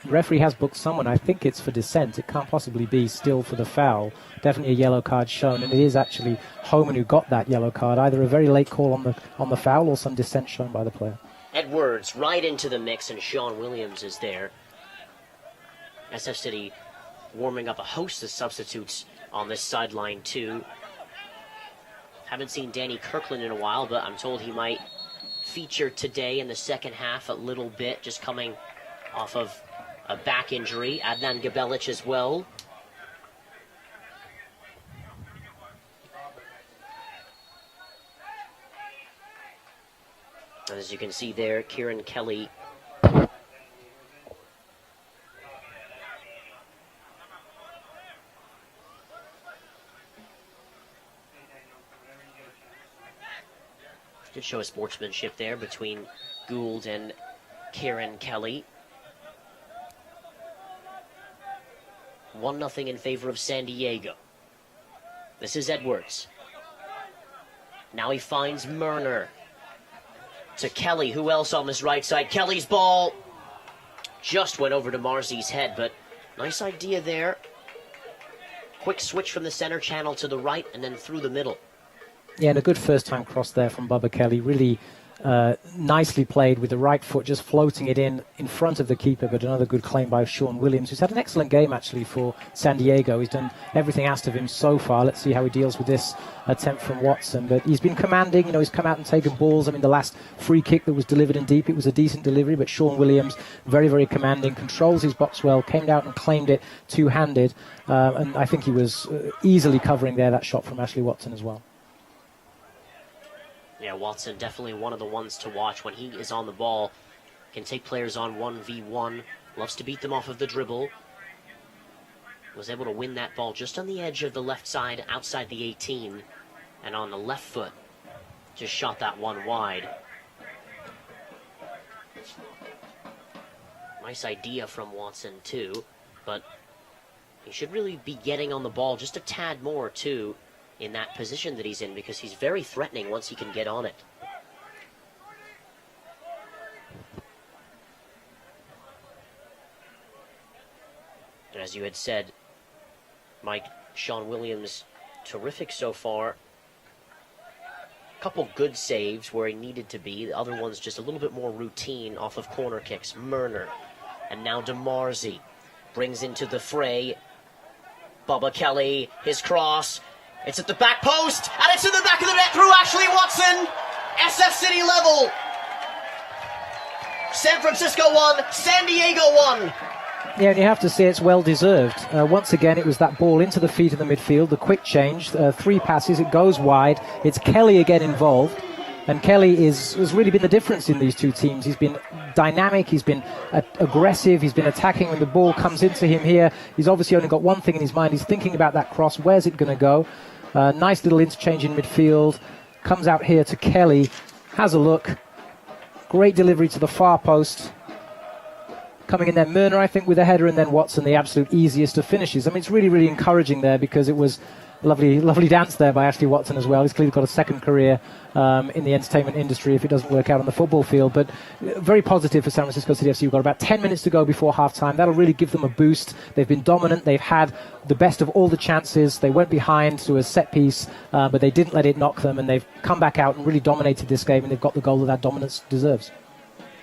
The referee has booked someone. I think it's for dissent. It can't possibly be still for the foul. Definitely a yellow card shown, and it is actually Homan who got that yellow card. Either a very late call on the foul or some dissent shown by the player. Edwards right into the mix, and Sean Williams is there. SF City warming up a host of substitutes on this sideline too. Haven't seen Danny Kirkland in a while, but I'm told he might feature today in the second half a little bit, just coming off of a back injury. Adnan Gabelic as well. As you can see there, Kieran Kelly did show a sportsmanship there between Gould and Kieran Kelly. 1-0 in favor of San Diego. This is Edwards. Now he finds Murner. To Kelly. Who else on this right side? Kelly's ball just went over to Marzi's head, but nice idea there. Quick switch from the center channel to the right and then through the middle. Yeah, and a good first-time cross there from Bubba Kelly. Really nicely played with the right foot, just floating it in front of the keeper, but another good claim by Sean Williams, who's had an excellent game, actually, for San Diego. He's done everything asked of him so far. Let's see how he deals with this attempt from Watson. But he's been commanding. He's come out and taken balls. I mean, the last free kick that was delivered in deep, it was a decent delivery, but Sean Williams, very, very commanding, controls his box well, came out and claimed it two-handed, and I think he was easily covering there that shot from Ashley Watson as well. Yeah, Watson definitely one of the ones to watch when he is on the ball. Can take players on 1v1. Loves to beat them off of the dribble. Was able to win that ball just on the edge of the left side, outside the 18. And on the left foot, just shot that one wide. Nice idea from Watson, too. But he should really be getting on the ball just a tad more, too, in that position that he's in, because he's very threatening once he can get on it. And as you had said, Mike, Sean Williams, terrific so far. A couple good saves where he needed to be. The other ones just a little bit more routine off of corner kicks. Murner. And now DeMarzi brings into the fray Bubba Kelly, his cross. It's at the back post, and it's in the back of the net through Ashley Watson. SF City level. San Francisco 1, San Diego 1. Yeah, and you have to say it's well-deserved. Once again, it was that ball into the feet of the midfield, the quick change, 3 passes, it goes wide. It's Kelly again involved, and Kelly has really been the difference in these two teams. He's been dynamic, he's been aggressive, he's been attacking when the ball comes into him here. He's obviously only got one thing in his mind. He's thinking about that cross. Where's it going to go? Nice little interchange in midfield. Comes out here to Kelly. Has a look. Great delivery to the far post. coming in there. Myrna, I think, with a header, and then Watson, the absolute easiest of finishes. I mean, it's really, really encouraging there because it was lovely dance there by Ashley Watson as well. He's clearly got a second career in the entertainment industry if it doesn't work out on the football field. But very positive for San Francisco City FC. We've got about 10 minutes to go before halftime. That'll really give them a boost. They've been dominant. They've had the best of all the chances. They went behind to a set piece, but they didn't let it knock them, and they've come back out and really dominated this game, and they've got the goal that dominance deserves.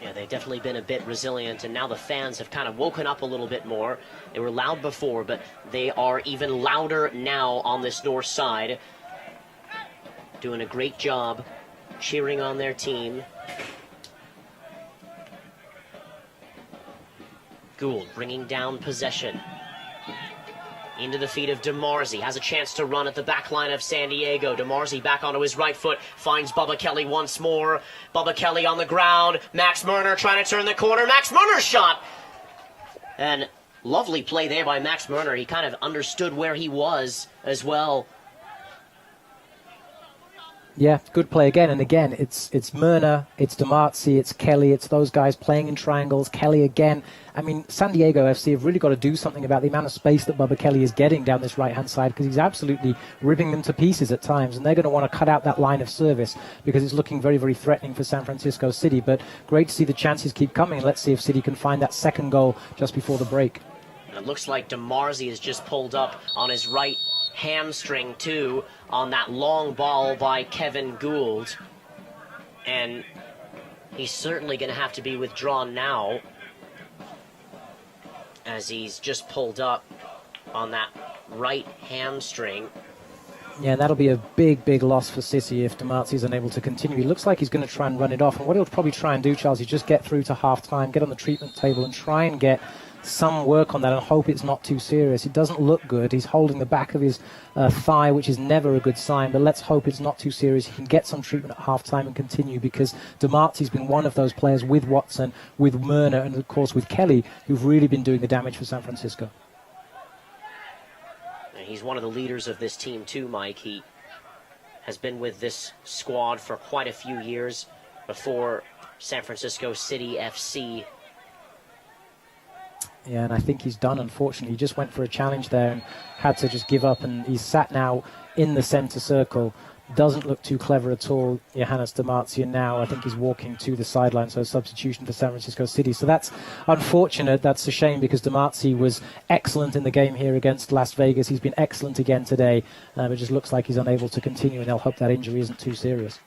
Yeah, they've definitely been a bit resilient, and now the fans have kind of woken up a little bit more. They were loud before, but they are even louder now on this north side. Doing a great job cheering on their team. Gould bringing down possession. Into the feet of DeMarzy, has a chance to run at the back line of San Diego. DeMarzy back onto his right foot, finds Bubba Kelly once more. Bubba Kelly on the ground, Max Murner trying to turn the corner, Max Murner's shot! And lovely play there by Max Murner. He kind of understood where he was as well. Yeah, good play again and again. It's Myrna, it's DeMarzy, it's Kelly, it's those guys playing in triangles. Kelly again. I mean, San Diego FC have really got to do something about the amount of space that Bubba Kelly is getting down this right-hand side, because he's absolutely ripping them to pieces at times, and they're going to want to cut out that line of service because it's looking very, very threatening for San Francisco City. But great to see the chances keep coming. Let's see if City can find that second goal just before the break. And it looks like DeMarzy has just pulled up on his right hamstring too on that long ball by Kevin Gould, and he's certainly going to have to be withdrawn now, as he's just pulled up on that right hamstring. Yeah, that'll be a big, big loss for City if DeMarzy is unable to continue. He looks like he's going to try and run it off, and what he'll probably try and do, Charles, is just get through to half-time, get on the treatment table and try and get some work on that and hope it's not too serious. It doesn't look good. He's holding the back of his thigh, which is never a good sign, but let's hope it's not too serious. He can get some treatment at half-time and continue, because DeMarzie's been one of those players with Watson, with Myrna, and of course with Kelly, who've really been doing the damage for San Francisco. And he's one of the leaders of this team too, Mike. He has been with this squad for quite a few years before San Francisco City FC. Yeah, and I think he's done, unfortunately. He just went for a challenge there and had to just give up, and he's sat now in the centre circle. Doesn't look too clever at all, Johannes DeMarzy, and now I think he's walking to the sideline, so a substitution for San Francisco City. So that's unfortunate. That's a shame, because DeMarzy was excellent in the game here against Las Vegas. He's been excellent again today. It just looks like he's unable to continue, and they'll hope that injury isn't too serious.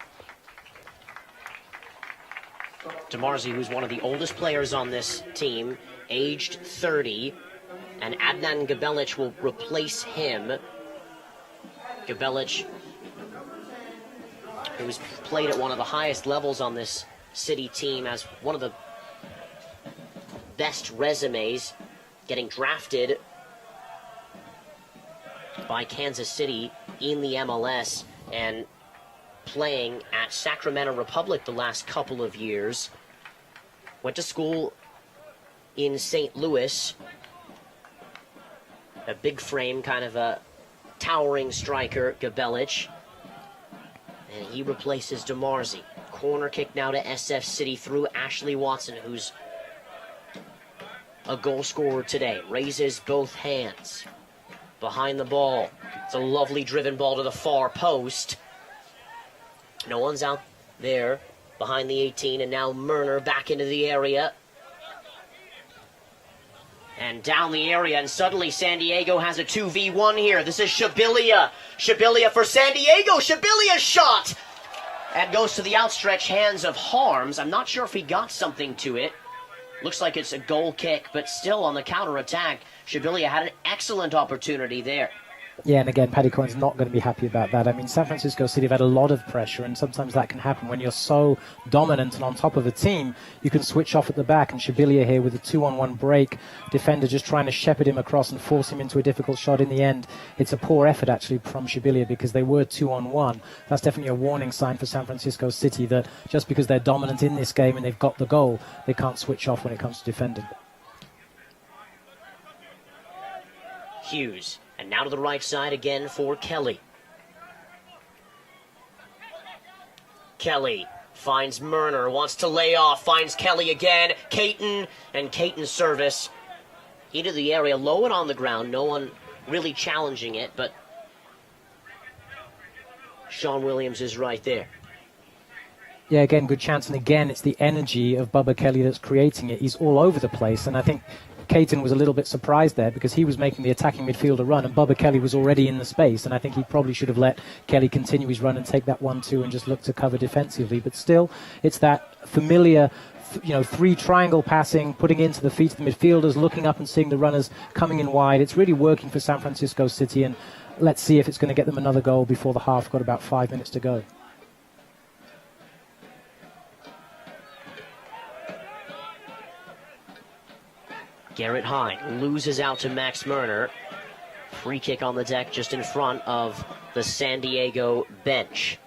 DeMarzy, who's one of the oldest players on this team, aged 30, and Adnan Gabelic will replace him. Gabelic, who's played at one of the highest levels on this City team, has one of the best resumes, getting drafted by Kansas City in the MLS and playing at Sacramento Republic the last couple of years. Went to school in St. Louis. A big frame, kind of a towering striker, Gabelic. And he replaces DeMarzy. Corner kick now to SF City through Ashley Watson, who's a goal scorer today. Raises both hands. Behind the ball. It's a lovely driven ball to the far post. No one's out there behind the 18, and now Myrner back into the area. And down the area, and suddenly San Diego has a 2v1 here. This is Shabilia. Shabilia for San Diego. Shabilia's shot! And goes to the outstretched hands of Harms. I'm not sure if he got something to it. Looks like it's a goal kick, but still on the counterattack. Shabilia had an excellent opportunity there. Yeah, and again, Paddy Coyne's not going to be happy about that. I mean, San Francisco City have had a lot of pressure, and sometimes that can happen when you're so dominant and on top of a team. You can switch off at the back, and Shabilia here with a 2-on-1 break. Defender just trying to shepherd him across and force him into a difficult shot in the end. It's a poor effort, actually, from Shabilia, because they were 2-on-1. That's definitely a warning sign for San Francisco City that just because they're dominant in this game and they've got the goal, they can't switch off when it comes to defending. Hughes. And now to the right side again for Kelly. Kelly Finds Murner, wants to lay off, finds Kelly again. Caton, and Caton's service into the area, low and on the ground. No one really challenging it, but Sean Williams is right there. Yeah, again, good chance. And again, it's the energy of Bubba Kelly that's creating it. He's all over the place. And I think Caton was a little bit surprised there because he was making the attacking midfielder run and Bubba Kelly was already in the space. And I think he probably should have let Kelly continue his run and take that 1-2 and just look to cover defensively. But still, it's that familiar, three triangle passing, putting into the feet of the midfielders, looking up and seeing the runners coming in wide. It's really working for San Francisco City. And let's see if it's going to get them another goal before the half. Got about 5 minutes to go. Garrett Hine loses out to Max Murner. Free kick on the deck just in front of the San Diego bench.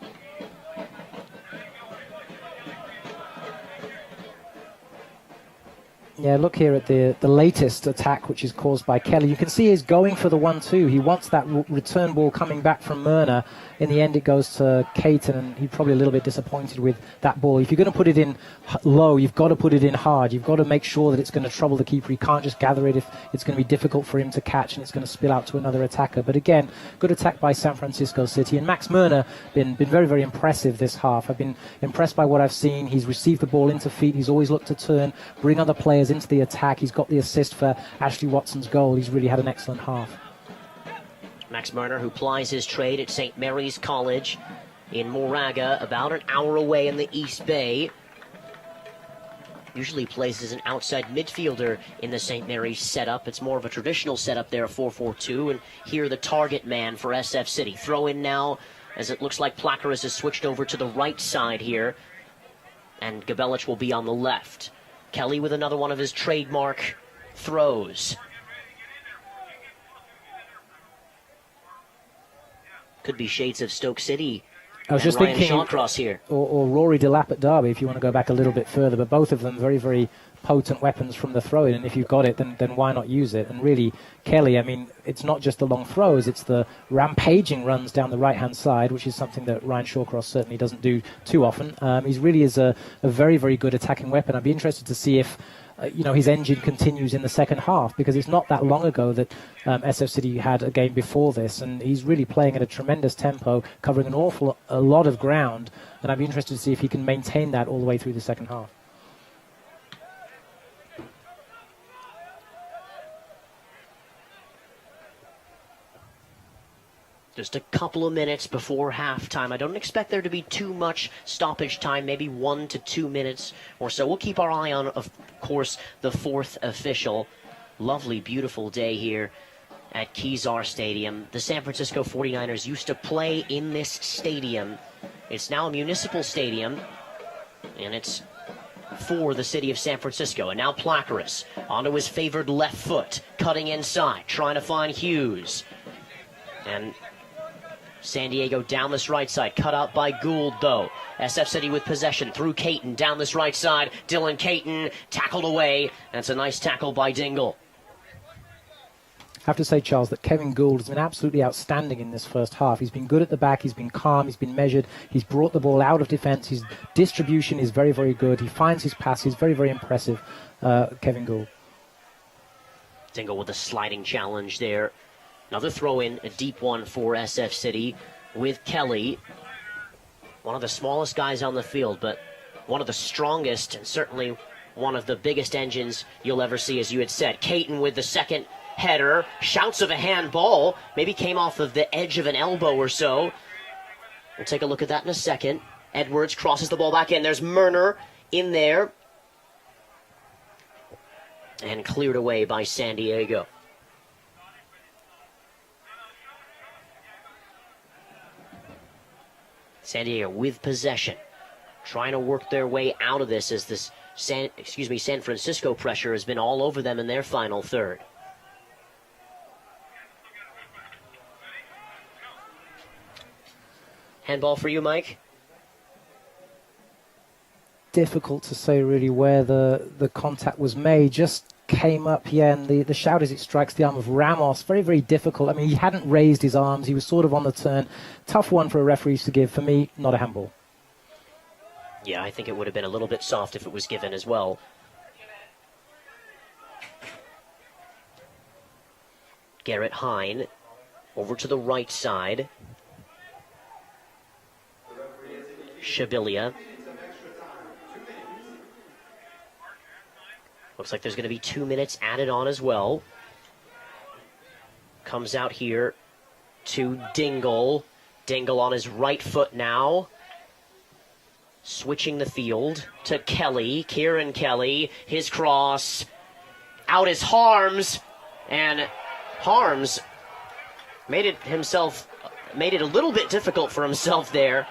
Yeah, look here at the latest attack, which is caused by Kelly. You can see he's going for the 1-2. He wants that return ball coming back from Murner. In the end, it goes to Caton, and he's probably a little bit disappointed with that ball. If you're going to put it in low, you've got to put it in hard. You've got to make sure that it's going to trouble the keeper. He can't just gather it if it's going to be difficult for him to catch, and it's going to spill out to another attacker. But again, good attack by San Francisco City. And Max Murner been very, very impressive this half. I've been impressed by what I've seen. He's received the ball into feet. He's always looked to turn, bring other players into the attack. He's got the assist for Ashley Watson's goal. He's really had an excellent half. Max Murner, who plies his trade at St. Mary's College in Moraga, about an hour away in the East Bay. Usually plays as an outside midfielder in the St. Mary's setup. It's more of a traditional setup there, 4-4-2. And here the target man for SF City. Throw in now, as it looks like Placaris has switched over to the right side here. And Gabelich will be on the left. Kelly with another one of his trademark throws. Could be shades of Stoke City. I was just Ryan thinking, Shawcross here. Or Rory Delap at Derby, if you want to go back a little bit further. But both of them very, very potent weapons from the throw-in. And if you've got it, then why not use it? And really, Kelly, I mean, it's not just the long throws, it's the rampaging runs down the right-hand side, which is something that Ryan Shawcross certainly doesn't do too often. He really is a very, very good attacking weapon. I'd be interested to see if his engine continues in the second half, because it's not that long ago that SF City had a game before this, and he's really playing at a tremendous tempo, covering a lot of ground, and I'd be interested to see if he can maintain that all the way through the second half. Just a couple of minutes before halftime. I don't expect there to be too much stoppage time, maybe 1 to 2 minutes or so. We'll keep our eye on, of course, the fourth official. Lovely, beautiful day here at Kezar Stadium. The San Francisco 49ers used to play in this stadium. It's now a municipal stadium, and it's for the city of San Francisco. And now Placaris onto his favored left foot, cutting inside, trying to find Hughes. And San Diego down this right side, cut out by Gould, though. SF City with possession through Caton, down this right side. Dylan Caton tackled away, and it's a nice tackle by Dingle. I have to say, Charles, that Kevin Gould has been absolutely outstanding in this first half. He's been good at the back, he's been calm, he's been measured, he's brought the ball out of defense, his distribution is very, very good, he finds his passes, very, very impressive, Kevin Gould. Dingle with a sliding challenge there. Another throw-in, a deep one for SF City with Kelly. One of the smallest guys on the field, but one of the strongest and certainly one of the biggest engines you'll ever see, as you had said. Caton with the second header. Shouts of a handball. Maybe came off of the edge of an elbow or so. We'll take a look at that in a second. Edwards crosses the ball back in. There's Murner in there. And cleared away by San Diego. San Diego with possession, trying to work their way out of this as this San Francisco pressure has been all over them in their final third. Handball for you, Mike? Difficult to say really where the contact was made. Just came up, yeah, and the shout as it strikes the arm of Ramos. Very, very difficult. I mean, he hadn't raised his arms. He was sort of on the turn. Tough one for a referee to give. For me, not a handball. Yeah, I think it would have been a little bit soft if it was given as well. Garrett Hine over to the right side. Shabilia. Looks like there's going to be 2 minutes added on as well. Comes out here to Dingle. Dingle on his right foot now. Switching the field to Kelly. Kieran Kelly. His cross. Out is Harms. And Harms made it a little bit difficult for himself there.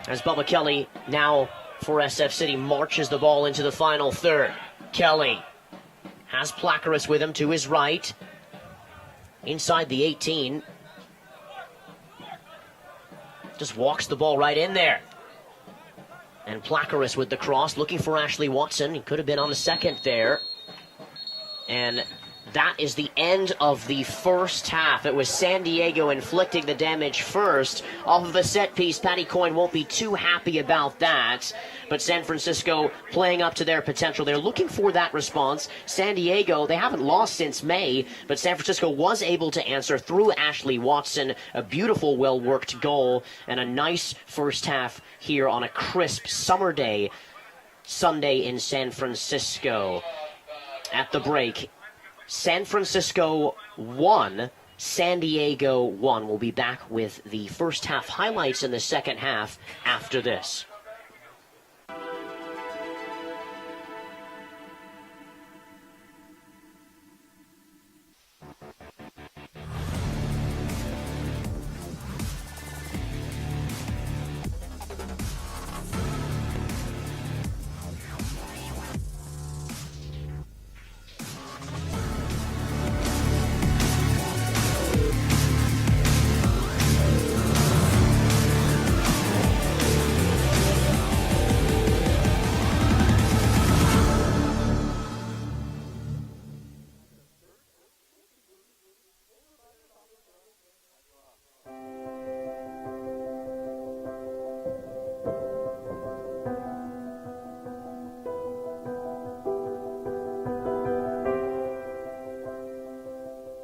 As Bubba Kelly now for SF City marches the ball into the final third. Kelly has Placaris with him to his right. Inside the 18. Just walks the ball right in there. And Placaris with the cross, looking for Ashley Watson. He could have been on the second there. And that is the end of the first half. It was San Diego inflicting the damage first. Off of a set piece, Patty Coyne won't be too happy about that. But San Francisco playing up to their potential. They're looking for that response. San Diego, they haven't lost since May, but San Francisco was able to answer through Ashley Watson. A beautiful, well-worked goal and a nice first half here on a crisp summer day, Sunday in San Francisco. At the break, San Francisco 1, San Diego 1. We'll be back with the first half highlights in the second half after this.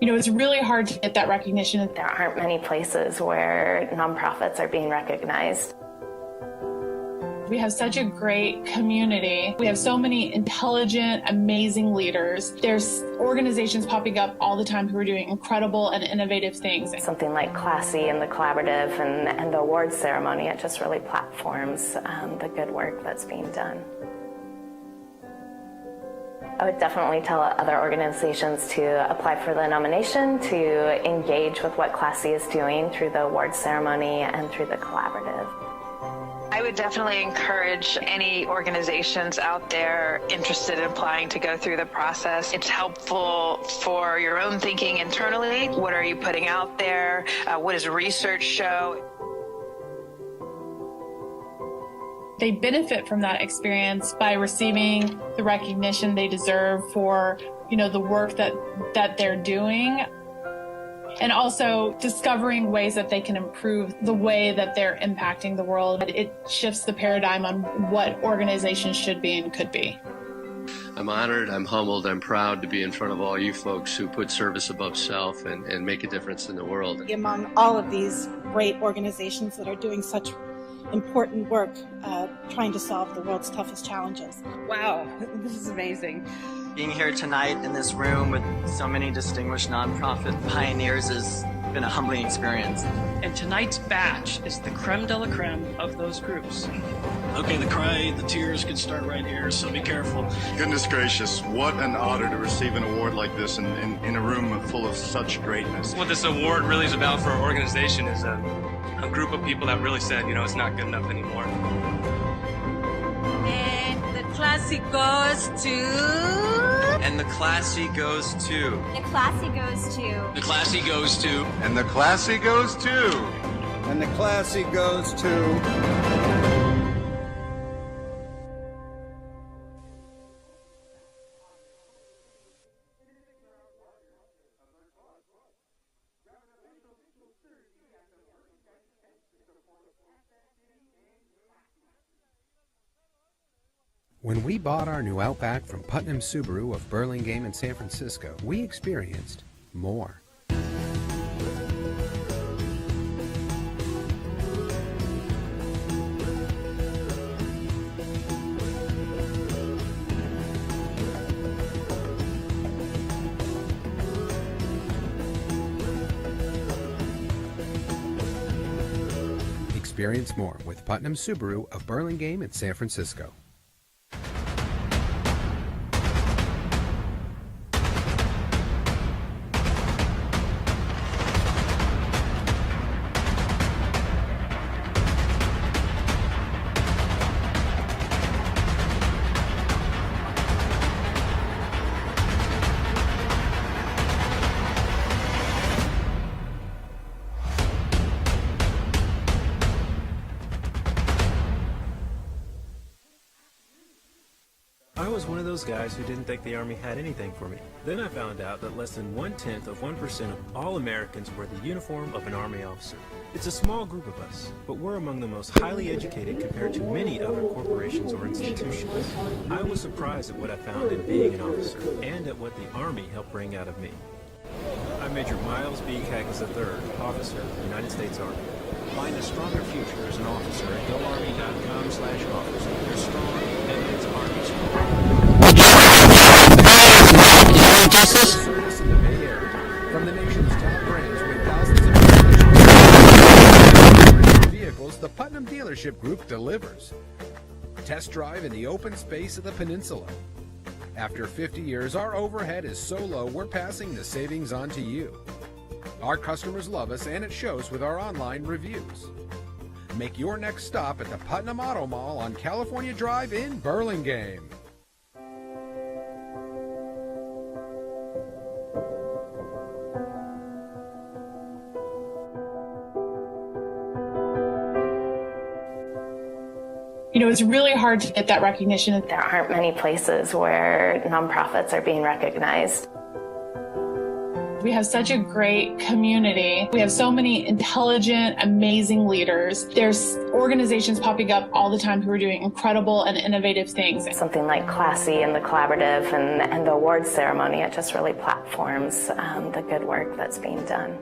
You know, it's really hard to get that recognition. There aren't many places where nonprofits are being recognized. We have such a great community. We have so many intelligent, amazing leaders. There's organizations popping up all the time who are doing incredible and innovative things. Something like Classy and the Collaborative and the awards ceremony, it just really platforms the good work that's being done. I would definitely tell other organizations to apply for the nomination, to engage with what Classy is doing through the awards ceremony and through the collaborative. I would definitely encourage any organizations out there interested in applying to go through the process. It's helpful for your own thinking internally. What are you putting out there? What does research show? They benefit from that experience by receiving the recognition they deserve for, you know, the work that they're doing, and also discovering ways that they can improve the way that they're impacting the world. It shifts the paradigm on what organizations should be and could be. I'm honored, I'm humbled, I'm proud to be in front of all you folks who put service above self and make a difference in the world. Among all of these great organizations that are doing such important work trying to solve the world's toughest challenges. Wow, this is amazing. Being here tonight in this room with so many distinguished nonprofit pioneers has been a humbling experience. And tonight's batch is the creme de la creme of those groups. Okay, the tears can start right here, so be careful. Goodness gracious, what an honor to receive an award like this in a room full of such greatness. What this award really is about for our organization is a group of people that really said, you know, it's not good enough anymore. And the Classy goes to... And the Classy goes to... The Classy goes to... The Classy goes to... And the Classy goes to... And the Classy goes to... When we bought our new Outback from Putnam Subaru of Burlingame in San Francisco, we experienced more. Experience more with Putnam Subaru of Burlingame in San Francisco. I was one of those guys who didn't think the Army had anything for me. Then I found out that less than 0.1% of all Americans wear the uniform of an Army officer. It's a small group of us, but we're among the most highly educated compared to many other corporations or institutions. I was surprised at what I found in being an officer and at what the Army helped bring out of me. I'm Major Miles B. Cagnes III, Officer, United States Army. Find a stronger future as an officer at goarmy.com/officer. You're strong, and it's Army strong. Service in the Bay Area, from the nation's top brands with thousands of vehicles, the Putnam Dealership Group delivers. Test drive in the open space of the peninsula. After 50 years, our overhead is so low, we're passing the savings on to you. Our customers love us, and it shows with our online reviews. Make your next stop at the Putnam Auto Mall on California Drive in Burlingame. You know, it's really hard to get that recognition. There aren't many places where nonprofits are being recognized. We have such a great community. We have so many intelligent, amazing leaders. There's organizations popping up all the time who are doing incredible and innovative things. Something like Classy and the Collaborative and the awards ceremony, it just really platforms the good work that's being done.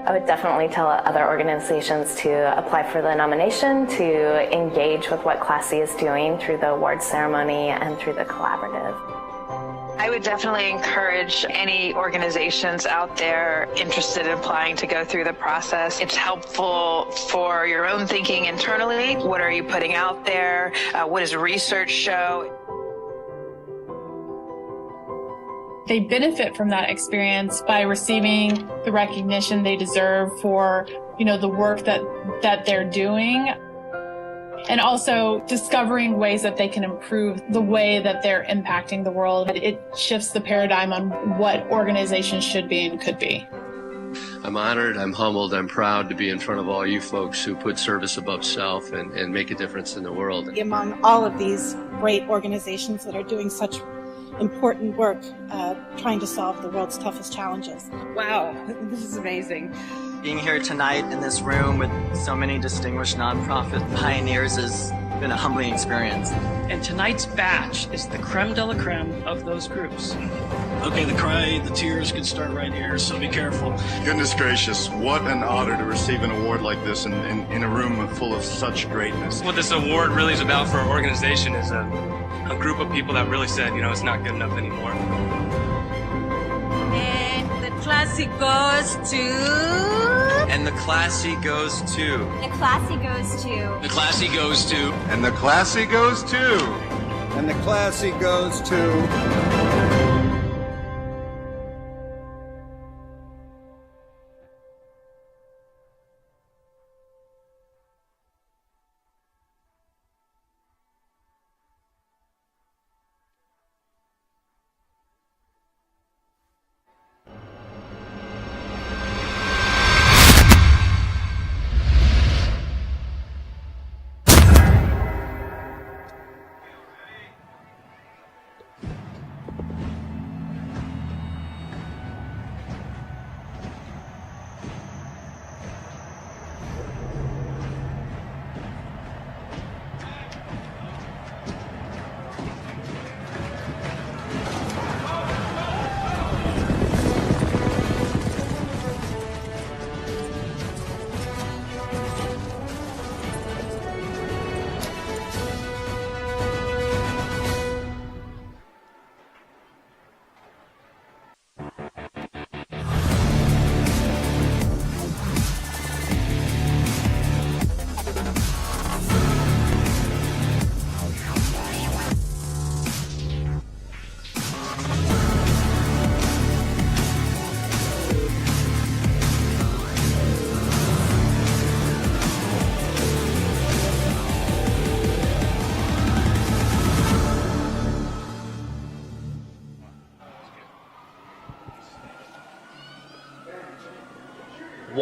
I would definitely tell other organizations to apply for the nomination, to engage with what Classy is doing through the awards ceremony and through the collaborative. I would definitely encourage any organizations out there interested in applying to go through the process. It's helpful for your own thinking internally. What are you putting out there? What does research show? They benefit from that experience by receiving the recognition they deserve for, you know, the work that they're doing. And also discovering ways that they can improve the way that they're impacting the world. It shifts the paradigm on what organizations should be and could be. I'm honored, I'm humbled, I'm proud to be in front of all you folks who put service above self and make a difference in the world. Among all of these great organizations that are doing such important work, trying to solve the world's toughest challenges. Wow, this is amazing. Being here tonight in this room with so many distinguished nonprofit pioneers has been a humbling experience. And tonight's batch is the creme de la creme of those groups. Okay, the cry, the tears could start right here, so be careful. Goodness gracious, what an honor to receive an award like this in a room full of such greatness. What this award really is about for our organization is a group of people that really said, you know, it's not good enough anymore. And the classy goes to... And the classy goes to... The classy goes to... The classy goes to... And the classy goes to... And the classy goes to...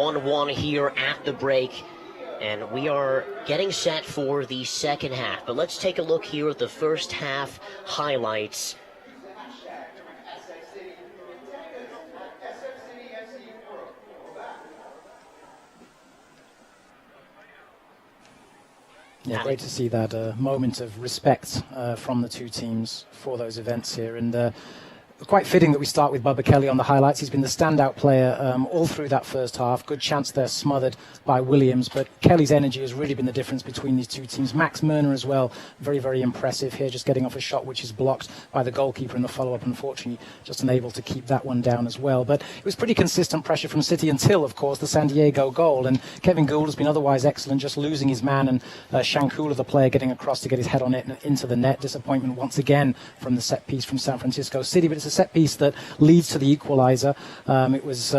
1-1 here at the break. And we are getting set for the second half. But let's take a look here at the first half highlights. Yeah, great to see that moment of respect from the two teams for those events here. And quite fitting that we start with Bubba Kelly on the highlights. He's been the standout player all through that first half. Good chance there smothered by Williams, but Kelly's energy has really been the difference between these two teams. Max Murner as well, very, very impressive here, just getting off a shot which is blocked by the goalkeeper in the follow-up. Unfortunately, just unable to keep that one down as well. But it was pretty consistent pressure from City until, of course, the San Diego goal. And Kevin Gould has been otherwise excellent, just losing his man, and Shankula, the player, getting across to get his head on it and into the net. Disappointment once again from the set piece from San Francisco City, but it's a set piece that leads to the equaliser. It was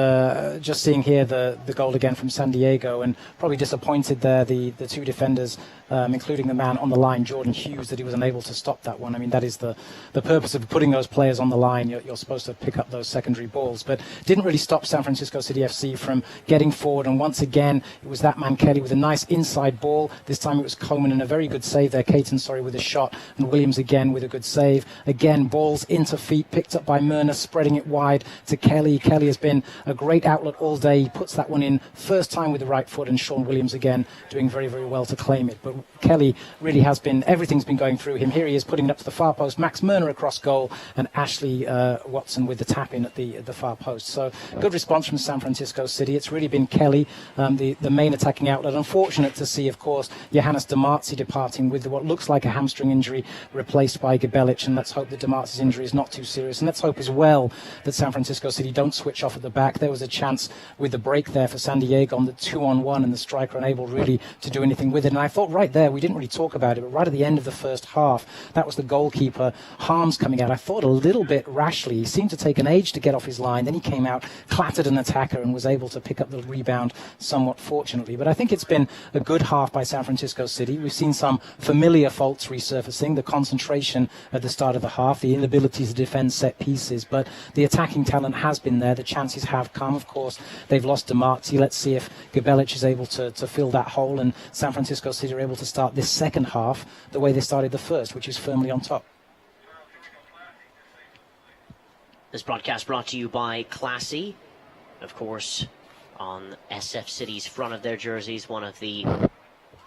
just seeing here the goal again from San Diego, and probably disappointed there the two defenders, including the man on the line, Jordan Hughes, that he was unable to stop that one. I mean, that is the purpose of putting those players on the line. You're supposed to pick up those secondary balls, but didn't really stop San Francisco City FC from getting forward. And once again, it was that man Kelly with a nice inside ball. This time it was Coleman, and a very good save there. Caton, with a shot, and Williams again with a good save. Again, balls into feet, picked up by Murner, spreading it wide to Kelly. Kelly has been a great outlet all day. He puts that one in first time with the right foot, and Sean Williams again doing very, very well to claim it. But Kelly really has been, everything's been going through him. Here he is putting it up to the far post. Max Murner across goal, and Ashley Watson with the tap in at the far post. So good response from San Francisco City. It's really been Kelly, the main attacking outlet. Unfortunate to see, of course, Johannes Demartzi departing with what looks like a hamstring injury, replaced by Gabelic, and let's hope that Demartzi's injury is not too serious. And let's hope as well that San Francisco City don't switch off at the back. There was a chance with the break there for San Diego on the 2-on-1, and the striker unable really to do anything with it. And I thought right there, we didn't really talk about it, but right at the end of the first half, that was the goalkeeper, Harms, coming out. I thought a little bit rashly. He seemed to take an age to get off his line. Then he came out, clattered an attacker, and was able to pick up the rebound somewhat fortunately. But I think it's been a good half by San Francisco City. We've seen some familiar faults resurfacing, the concentration at the start of the half, the inability to defend set pieces, but the attacking talent has been there. The chances have come. Of course, they've lost Demartzi. Let's see if Gabelic is able to fill that hole, and San Francisco City are able to start this second half the way they started the first, which is firmly on top. This broadcast brought to you by Classy, of course, on SF City's front of their jerseys, one of the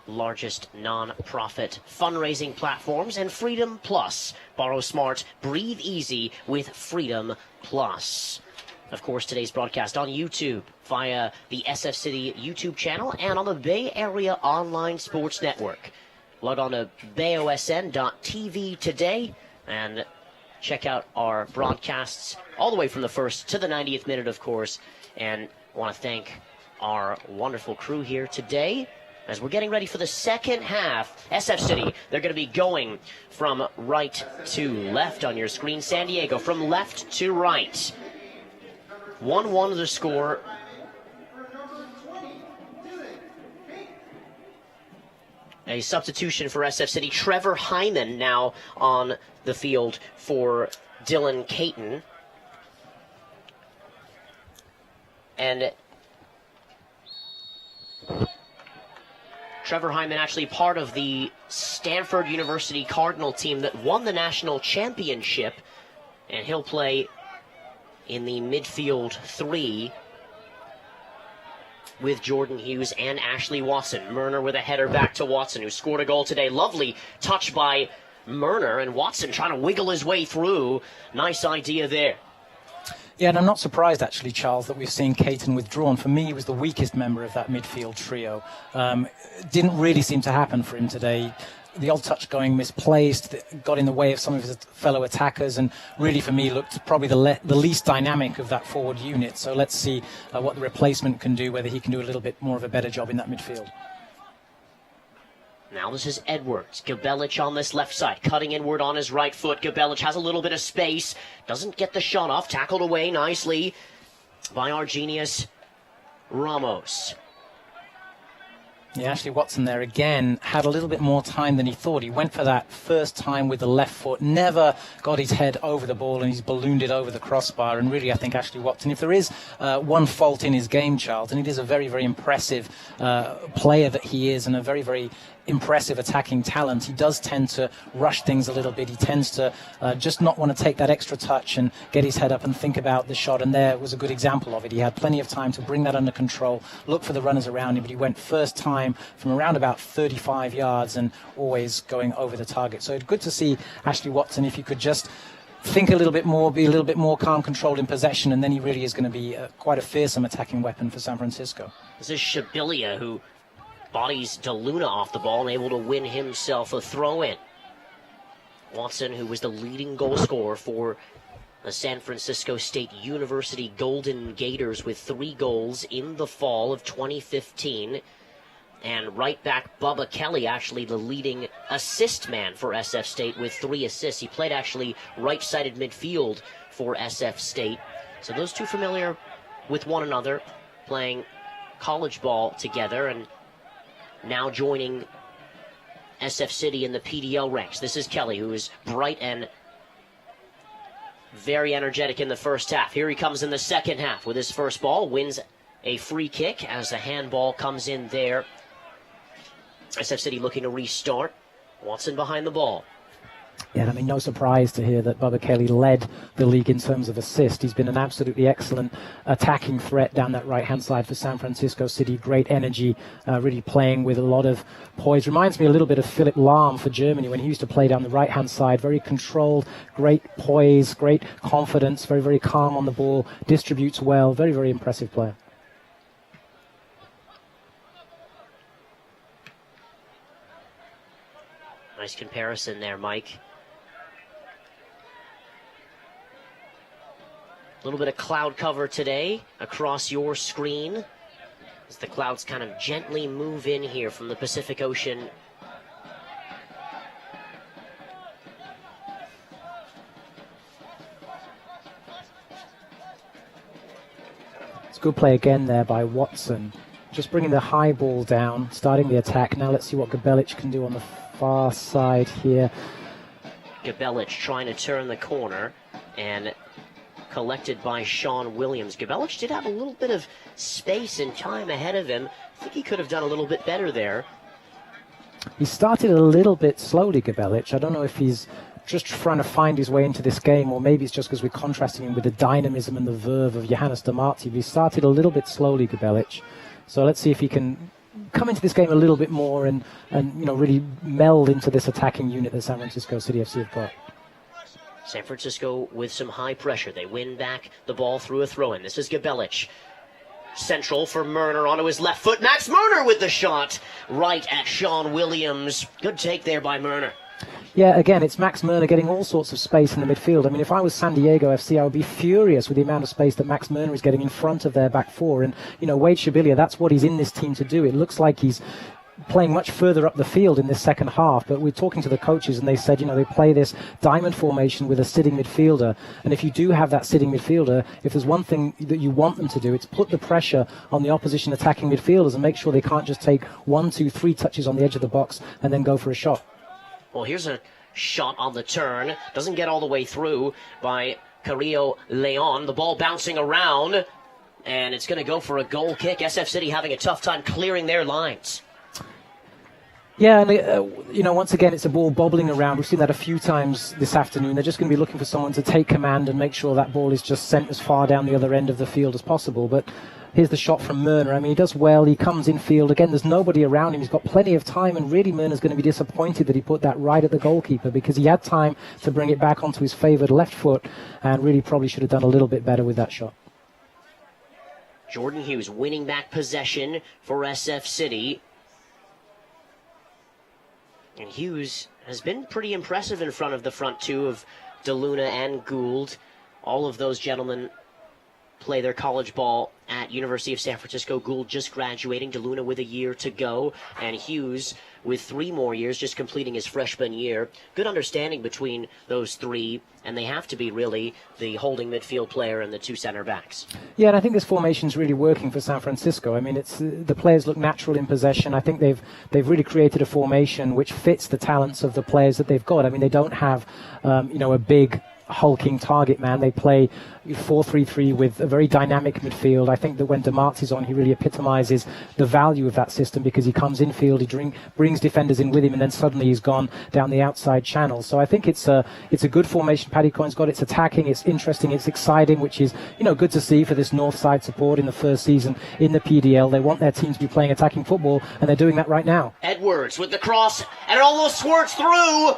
largest non-profit fundraising platforms, and Freedom Plus. Borrow smart, breathe easy with Freedom Plus. Of course, today's broadcast on YouTube via the SF City YouTube channel and on the Bay Area Online Sports Network. Log on to bayosn.tv today and check out our broadcasts all the way from the first to the 90th minute, of course. And I want to thank our wonderful crew here today. As we're getting ready for the second half, SF City, they're going to be going from right to left on your screen. San Diego from left to right. 1-1 the score. A substitution for SF City. Trevor Hyman now on the field for Dylan Caton. And Trevor Hyman actually part of the Stanford University Cardinal team that won the national championship, and he'll play in the midfield three with Jordan Hughes and Ashley Watson. Murner with a header back to Watson, who scored a goal today. Lovely touch by Murner, and Watson trying to wiggle his way through. Nice idea there. Yeah, and I'm not surprised, actually, Charles, that we've seen Caton withdrawn. For me, he was the weakest member of that midfield trio. Didn't really seem to happen for him today. The odd touch going misplaced, got in the way of some of his fellow attackers, and really, for me, looked probably the least dynamic of that forward unit. So let's see what the replacement can do, whether he can do a little bit more of a better job in that midfield. Now this is Edwards. Gabelic on this left side, cutting inward on his right foot. Gabelic has a little bit of space, doesn't get the shot off, tackled away nicely by our genius Ramos. Yeah, Ashley Watson there again had a little bit more time than he thought. He went for that first time with the left foot, never got his head over the ball, and he's ballooned it over the crossbar. And really, I think Ashley Watson, if there is one fault in his game, Charles, and it is a very, very impressive player that he is, and a very, very impressive attacking talent, he does tend to rush things a little bit. He tends to just not want to take that extra touch and get his head up and think about the shot, and there was a good example of it. He had plenty of time to bring that under control, look for the runners around him, but he went first time from around about 35 yards and always going over the target. So it's good to see Ashley Watson, if you could just think a little bit more, be a little bit more calm, controlled in possession, and then he really is going to be quite a fearsome attacking weapon for San Francisco. This is Shabilia, who bodies DeLuna off the ball and able to win himself a throw-in. Watson, who was the leading goal scorer for the San Francisco State University Golden Gators with 3 goals in the fall of 2015. And right back Bubba Kelly, actually the leading assist man for SF State with 3 assists. He played actually right-sided midfield for SF State. So those two familiar with one another, playing college ball together, and now joining SF City in the PDL ranks. This is Kelly, who is bright and very energetic in the first half. Here he comes in the second half with his first ball, wins a free kick as the handball comes in there. SF City looking to restart. Watson behind the ball. Yeah, I mean, no surprise to hear that Bubba Kelly led the league in terms of assist. He's been an absolutely excellent attacking threat down that right-hand side for San Francisco City. Great energy, really playing with a lot of poise. Reminds me a little bit of Philipp Lahm for Germany when he used to play down the right-hand side. Very controlled, great poise, great confidence, very, very calm on the ball, distributes well. Very, very impressive player. Nice comparison there, Mike. A little bit of cloud cover today across your screen as the clouds kind of gently move in here from the Pacific Ocean. It's a good play again there by Watson. Just bringing the high ball down, starting the attack. Now let's see what Gabelic can do on the far side here. Gabelic trying to turn the corner and collected by Sean Williams. Gabelic did have a little bit of space and time ahead of him. I think he could have done a little bit better there. He started a little bit slowly, Gabelic. I don't know if he's just trying to find his way into this game, or maybe it's just because we're contrasting him with the dynamism and the verve of Johannes Damarti. But he started a little bit slowly, Gabelic. So let's see if he can come into this game a little bit more and really meld into this attacking unit that San Francisco City FC have got. San Francisco with some high pressure. They win back the ball through a throw-in. This is Gabelic. Central for Murner onto his left foot. Max Murner with the shot right at Sean Williams. Good take there by Murner. Yeah, again, it's Max Murner getting all sorts of space in the midfield. I mean, if I was San Diego FC, I would be furious with the amount of space that Max Murner is getting in front of their back four. And, Wade Shabilia, that's what he's in this team to do. It looks like he's playing much further up the field in this second half, but we're talking to the coaches and they said, they play this diamond formation with a sitting midfielder, and if you do have that sitting midfielder, if there's one thing that you want them to do, it's put the pressure on the opposition attacking midfielders and make sure they can't just take 1, 2, 3 touches on the edge of the box and then go for a shot. Well, here's a shot on the turn, doesn't get all the way through by Carrillo Leon, the ball bouncing around, and it's going to go for a goal kick. SF City having a tough time clearing their lines. Yeah, and once again, it's a ball bobbling around. We've seen that a few times this afternoon. They're just going to be looking for someone to take command and make sure that ball is just sent as far down the other end of the field as possible. But here's the shot from Murner. I mean, he does well. He comes in field. Again, there's nobody around him. He's got plenty of time, and really Murner's going to be disappointed that he put that right at the goalkeeper because he had time to bring it back onto his favoured left foot and really probably should have done a little bit better with that shot. Jordan Hughes winning back possession for SF City. And Hughes has been pretty impressive in front of the front two of DeLuna and Gould. All of those gentlemen play their college ball at University of San Francisco. Gould just graduating, DeLuna with a year to go, and Hughes with 3 more years, just completing his freshman year. Good understanding between those three, and they have to be really the holding midfield player and the 2 center backs. Yeah, and I think this formation's really working for San Francisco. I mean, it's the players look natural in possession. I think they've really created a formation which fits the talents of the players that they've got. I mean, they don't have a big hulking target man. They play 4-3-3 with a very dynamic midfield. I think that when DeMart's is on, he really epitomizes the value of that system, because he comes infield, he brings defenders in with him, and then suddenly he's gone down the outside channel. So I think it's a good formation Paddy Coyne's got. It's attacking, it's interesting, it's exciting, which is good to see for this north side support in the first season in the PDL. They want their team to be playing attacking football, and they're doing that right now. Edwards with the cross, and it almost squirts through.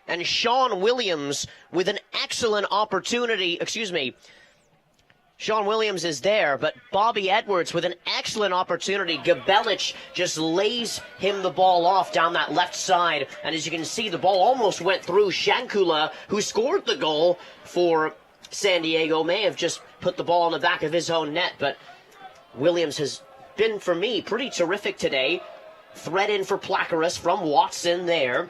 And Sean Williams with an excellent opportunity. Sean Williams is there, but Bobby Edwards with an excellent opportunity. Gabelic just lays him the ball off down that left side. And as you can see, the ball almost went through. Shankula, who scored the goal for San Diego, may have just put the ball on the back of his own net. But Williams has been, for me, pretty terrific today. Thread in for Placaris from Watson there.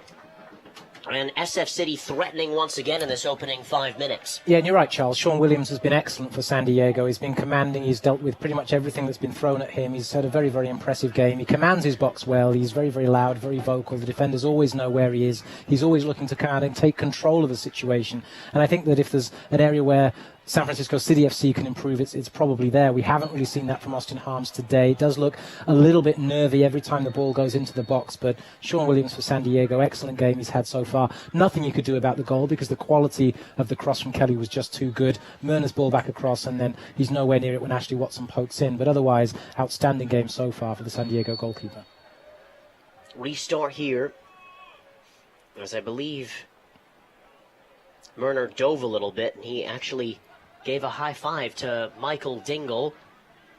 And SF City threatening once again in this opening 5 minutes. Yeah, and you're right, Charles. Sean Williams has been excellent for San Diego. He's been commanding. He's dealt with pretty much everything that's been thrown at him. He's had a very, very impressive game. He commands his box well. He's very, very loud, very vocal. The defenders always know where he is. He's always looking to come out and take control of the situation. And I think that if there's an area where San Francisco City FC can improve, it's probably there. We haven't really seen that from Austin Harms today. It does look a little bit nervy every time the ball goes into the box, but Sean Williams for San Diego, excellent game he's had so far. Nothing you could do about the goal, because the quality of the cross from Kelly was just too good. Myrna's ball back across, and then he's nowhere near it when Ashley Watson pokes in. But otherwise, outstanding game so far for the San Diego goalkeeper. Restart here, as I believe Myrna dove a little bit, and he actually gave a high five to Michael Dingle.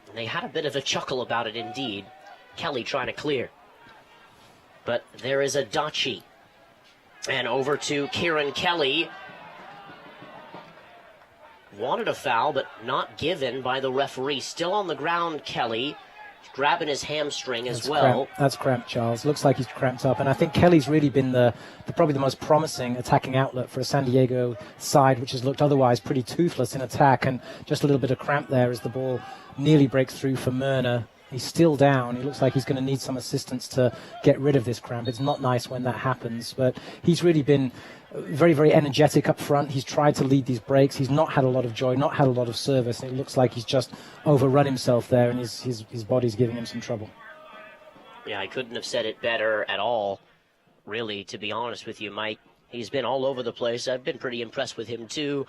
And they had a bit of a chuckle about it indeed. Kelly trying to clear. But there is a Dachi. And over to Kieran Kelly. Wanted a foul, but not given by the referee. Still on the ground, Kelly. Grabbing his hamstring as well. That's cramped, Charles. Looks like he's cramped up. And I think Kelly's really been probably the most promising attacking outlet for a San Diego side, which has looked otherwise pretty toothless in attack. And just a little bit of cramp there as the ball nearly breaks through for Myrna. He's still down. He looks like he's going to need some assistance to get rid of this cramp. It's not nice when that happens. But he's really been very, very energetic up front. He's tried to lead these breaks. He's not had a lot of joy, not had a lot of service. And it looks like he's just overrun himself there, and his body's giving him some trouble. Yeah, I couldn't have said it better at all, really, to be honest with you, Mike. He's been all over the place. I've been pretty impressed with him, too.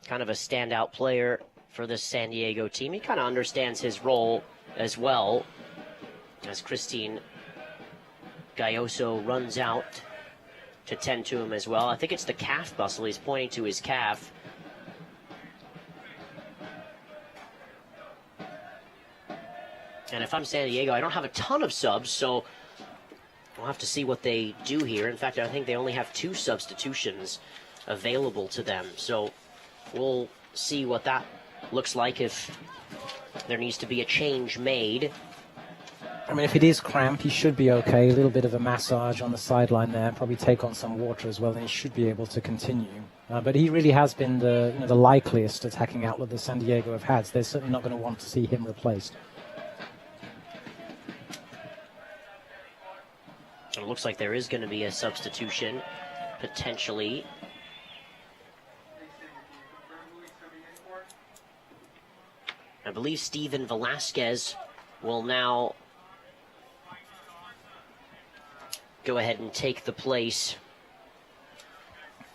Kind of a standout player for this San Diego team. He kind of understands his role as well, as Christine Gayoso runs out to tend to him as well. I think it's the calf muscle. He's pointing to his calf. And if I'm San Diego, I don't have a ton of subs, so we'll have to see what they do here. In fact, I think they only have 2 substitutions available to them. So we'll see what that looks like if there needs to be a change made. I mean, if it is cramp, he should be okay. A little bit of a massage on the sideline there, probably take on some water as well, and he should be able to continue. But he really has been the likeliest attacking outlet that San Diego have had. So they're certainly not going to want to see him replaced. It looks like there is going to be a substitution, potentially. I believe Steven Velasquez will now go ahead and take the place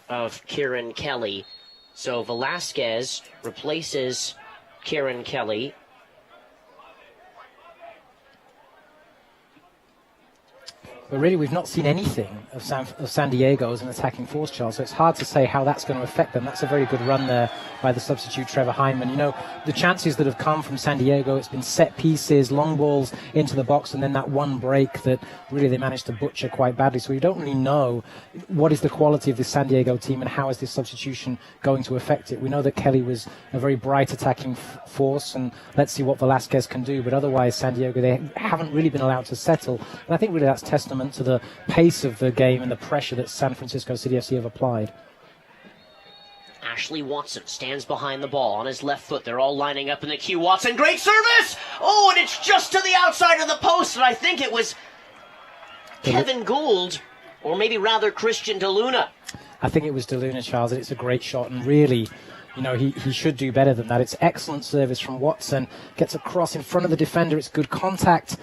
of Kieran Kelly. So Velasquez replaces Kieran Kelly. But really, we've not seen anything of San Diego as an attacking force, Charles, so it's hard to say how that's going to affect them. That's a very good run there by the substitute Trevor Hyndman. You know, the chances that have come from San Diego, it's been set pieces, long balls into the box, and then that one break that really they managed to butcher quite badly. So we don't really know what is the quality of this San Diego team and how is this substitution going to affect it. We know that Kelly was a very bright attacking force, and let's see what Velasquez can do. But otherwise, San Diego, they haven't really been allowed to settle. And I think really that's testament to the pace of the game and the pressure that San Francisco City FC have applied. Ashley Watson stands behind the ball on his left foot. They're all lining up in the queue. Watson, great service! Oh, and it's just to the outside of the post, and I think it was Kevin Gould, or maybe rather Christian DeLuna. I think it was DeLuna, Charles, and it's a great shot, and really, you know, he should do better than that. It's excellent service from Watson. Gets across in front of the defender. It's good contact.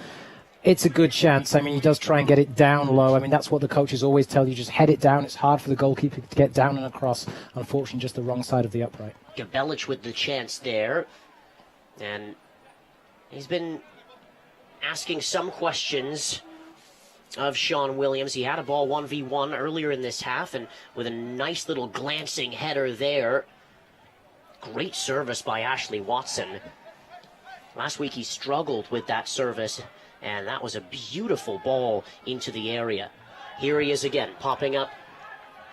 It's a good chance. I mean, he does try and get it down low. I mean, that's what the coaches always tell you. Just head it down. It's hard for the goalkeeper to get down and across. Unfortunately, just the wrong side of the upright. Gabelic with the chance there. And he's been asking some questions of Sean Williams. He had a ball 1v1 earlier in this half, and with a nice little glancing header there. Great service by Ashley Watson. Last week he struggled with that service, and that was a beautiful ball into the area. Here he is again, popping up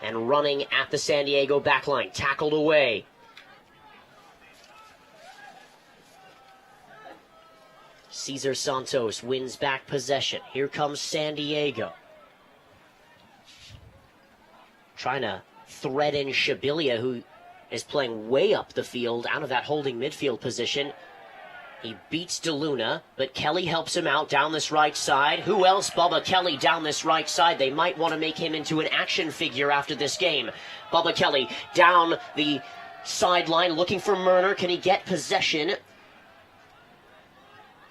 and running at the San Diego backline. Tackled away. Cesar Santos wins back possession. Here comes San Diego. Trying to thread in Shabilia, who is playing way up the field, out of that holding midfield position. He beats DeLuna, but Kelly helps him out down this right side. Who else? Bubba Kelly down this right side. They might want to make him into an action figure after this game. Bubba Kelly down the sideline looking for Murner. Can he get possession?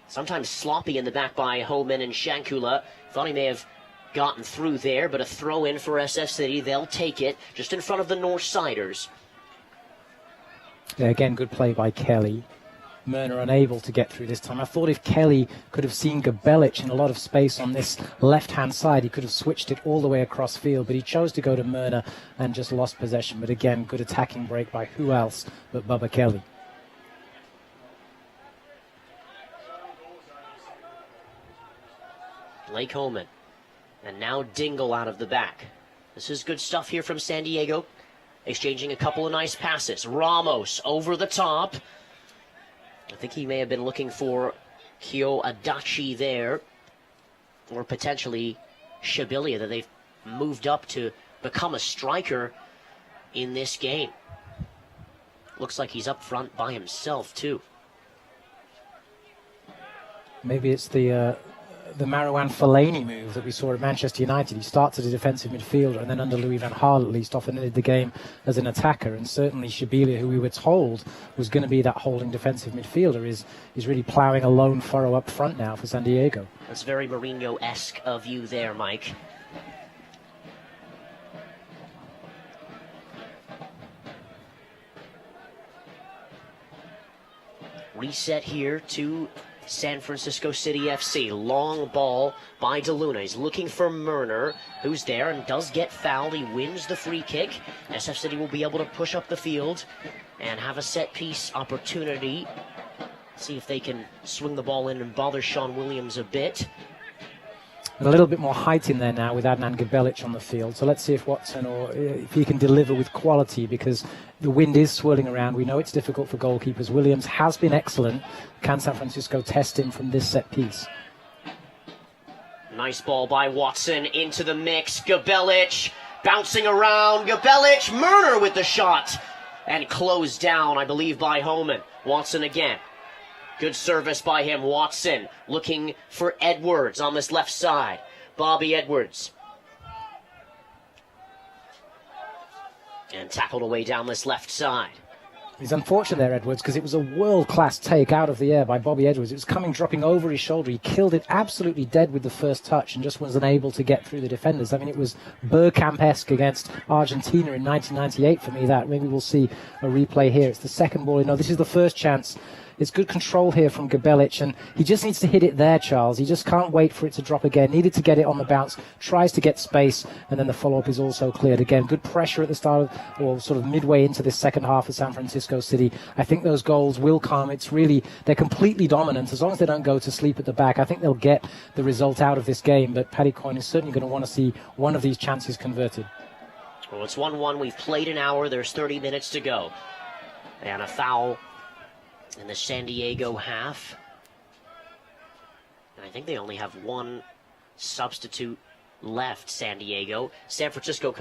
Sometimes sloppy in the back by Homan and Shankula. Thought he may have gotten through there, but a throw in for SF City. They'll take it just in front of the Northsiders. Yeah, again, good play by Kelly. Murner unable to get through this time. I thought if Kelly could have seen Gabelic in a lot of space on this left-hand side, he could have switched it all the way across field, but he chose to go to Murner and just lost possession. But again, good attacking break by who else but Bubba Kelly. Blake Holman. And now Dingle out of the back. This is good stuff here from San Diego. Exchanging a couple of nice passes. Ramos over the top. I think he may have been looking for Kyo Adachi there. Or potentially Shabilia, that they've moved up to become a striker in this game. Looks like he's up front by himself, too. Maybe it's the Marouane Fellaini move that we saw at Manchester United. He starts as a defensive midfielder, and then under Louis van Gaal at least often ended the game as an attacker. And certainly Shabilia, who we were told was going to be that holding defensive midfielder, is really ploughing a lone furrow up front now for San Diego. That's very Mourinho-esque of you there, Mike. Reset here to San Francisco City FC. Long ball by DeLuna. He's looking for Murner, who's there and does get fouled. He wins the free kick. SF City will be able to push up the field and have a set-piece opportunity. See if they can swing the ball in and bother Sean Williams a bit. And a little bit more height in there now with Adnan Gabelic on the field. So let's see if Watson, or if he can deliver with quality, because the wind is swirling around. We know it's difficult for goalkeepers. Williams has been excellent. Can San Francisco test him from this set piece? Nice ball by Watson into the mix. Gabelic bouncing around. Gabelic, Murner with the shot. And closed down, I believe, by Homan. Watson again. Good service by him. Watson looking for Edwards on this left side. Bobby Edwards. And tackled away down this left side. He's unfortunate there, Edwards, because it was a world-class take out of the air by Bobby Edwards. It was coming, dropping over his shoulder. He killed it absolutely dead with the first touch and just was unable to get through the defenders. I mean, it was Bergkamp-esque against Argentina in 1998 for me. That maybe we'll see a replay here. It's the second ball. No, this is the first chance it's good control here from Gabelic, and he just needs to hit it there, Charles. He just can't wait for it to drop again. Needed to get it on the bounce, tries to get space, and then the follow-up is also cleared. Again, good pressure at the start of, or sort of midway into this second half of San Francisco City. I think those goals will come. It's really, they're completely dominant. As long as they don't go to sleep at the back, I think they'll get the result out of this game, but Paddy Coyne is certainly going to want to see one of these chances converted. Well, it's 1-1. We've played an hour. There's 30 minutes to go. And a foul in the San Diego half. And I think they only have one substitute left, San Diego. San Francisco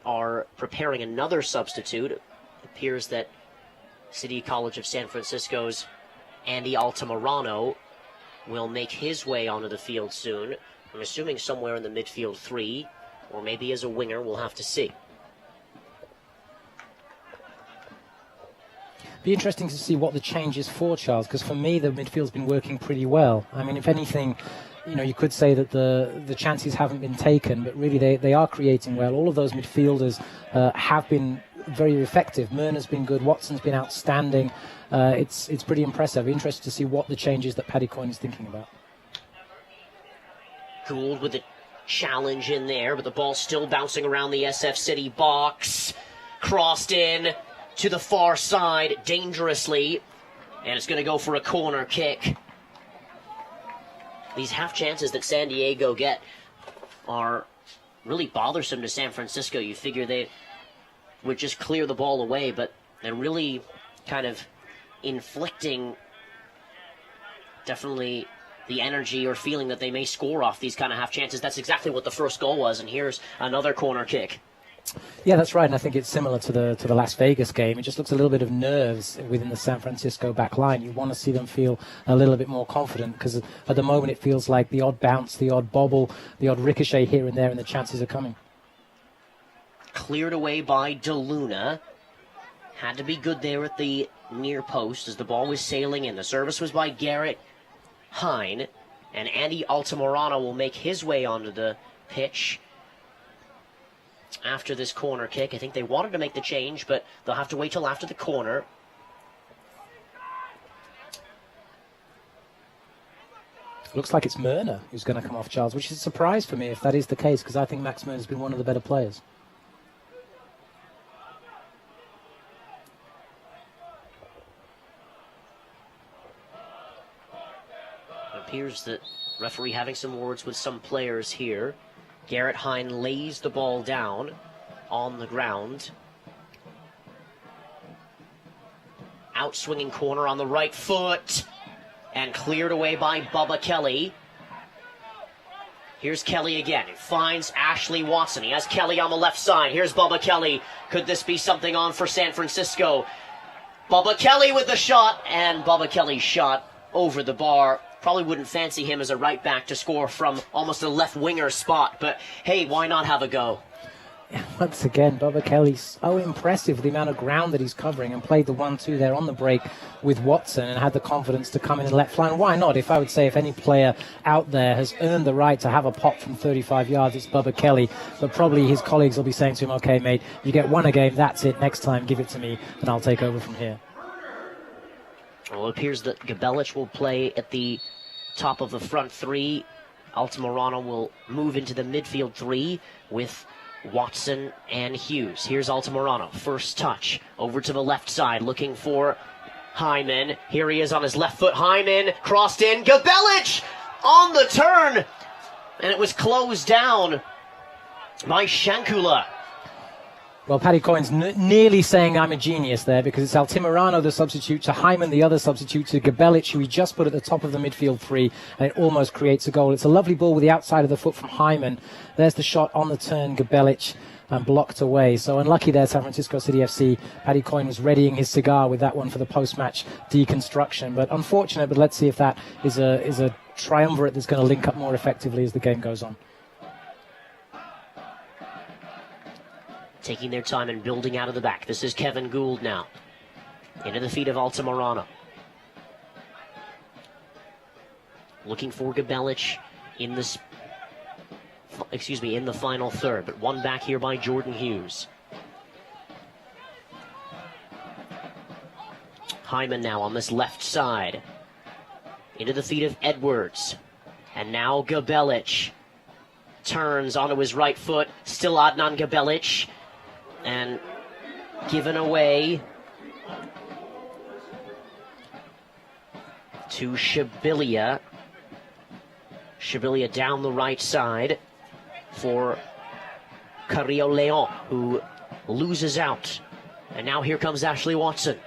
are preparing another substitute. It appears that City College of San Francisco's Andy Altamirano will make his way onto the field soon. I'm assuming somewhere in the midfield 3. Or maybe as a winger, we'll have to see. Be interesting to see what the change is for, Charles, because for me the midfield's been working pretty well. I mean, if anything, you could say that the chances haven't been taken, but really they are creating well. All of those midfielders have been very effective. Myrna's been good. Watson's been outstanding. It's pretty impressive. Interested to see what the changes that Paddy Coyne is thinking about. Gould with the challenge in there, but the ball still bouncing around the SF City box. Crossed in to the far side dangerously, and it's going to go for a corner kick. These half chances that San Diego get are really bothersome to San Francisco. You figure they would just clear the ball away, but they're really kind of inflicting definitely the energy or feeling that they may score off these kind of half chances. That's exactly what the first goal was, and here's another corner kick. Yeah, that's right, and I think it's similar to the Las Vegas game. It just looks a little bit of nerves within the San Francisco back line. You want to see them feel a little bit more confident, because at the moment it feels like the odd bounce, the odd bobble, the odd ricochet here and there, and the chances are coming. Cleared away by DeLuna. Had to be good there at the near post as the ball was sailing in. The service was by Garrett Hine, and Andy Altamirano will make his way onto the pitch after this corner kick. I think they wanted to make the change, but they'll have to wait till after the corner. Looks like it's Myrna who's going to come off, Charles, which is a surprise for me if that is the case, because I think Max Myrna's been one of the better players. Appears that referee having some words with some players here. Garrett Hine lays the ball down on the ground. Outswinging corner on the right foot, and cleared away by Bubba Kelly. Here's Kelly again. He finds Ashley Watson. He has Kelly on the left side. Here's Bubba Kelly. Could this be something on for San Francisco? Bubba Kelly with the shot, and Bubba Kelly's shot over the bar. Probably wouldn't fancy him as a right back to score from almost a left winger spot, but hey, why not have a go? Once again, Bubba Kelly's so impressive, the amount of ground that he's covering, and played the 1-2 there on the break with Watson and had the confidence to come in and let fly. And why not? If I would say if any player out there has earned the right to have a pop from 35 yards, it's Bubba Kelly. But probably his colleagues will be saying to him, okay, mate, you get one a game, that's it. Next time, give it to me, and I'll take over from here. Well, it appears that Gabelic will play at the top of the front 3. Altamirano will move into the midfield 3 with Watson and Hughes. Here's Altamirano, first touch, over to the left side, looking for Hyman. Here he is on his left foot. Hyman crossed in. Gabelic on the turn, and it was closed down by Shankula. Well, Paddy Coyne's nearly saying I'm a genius there, because it's Altamirano, the substitute, to Hyman, the other substitute, to Gabelic, who he just put at the top of the midfield 3, and it almost creates a goal. It's a lovely ball with the outside of the foot from Hyman. There's the shot on the turn, Gabelic, and blocked away. So unlucky there, San Francisco City FC. Paddy Coyne was readying his cigar with that one for the post-match deconstruction. But unfortunate, but let's see if that is a triumvirate that's going to link up more effectively as the game goes on. Taking their time and building out of the back. This is Kevin Gould now. Into the feet of Altamirano. Looking for Gabelic in this, in the final third, but one back here by Jordan Hughes. Hyman now on this left side. Into the feet of Edwards. And now Gabelic turns onto his right foot. Still Adnan Gabelic. And given away to Shibilia. Shibilia down the right side for Carrillo Leon, who loses out. And now here comes Ashley Watson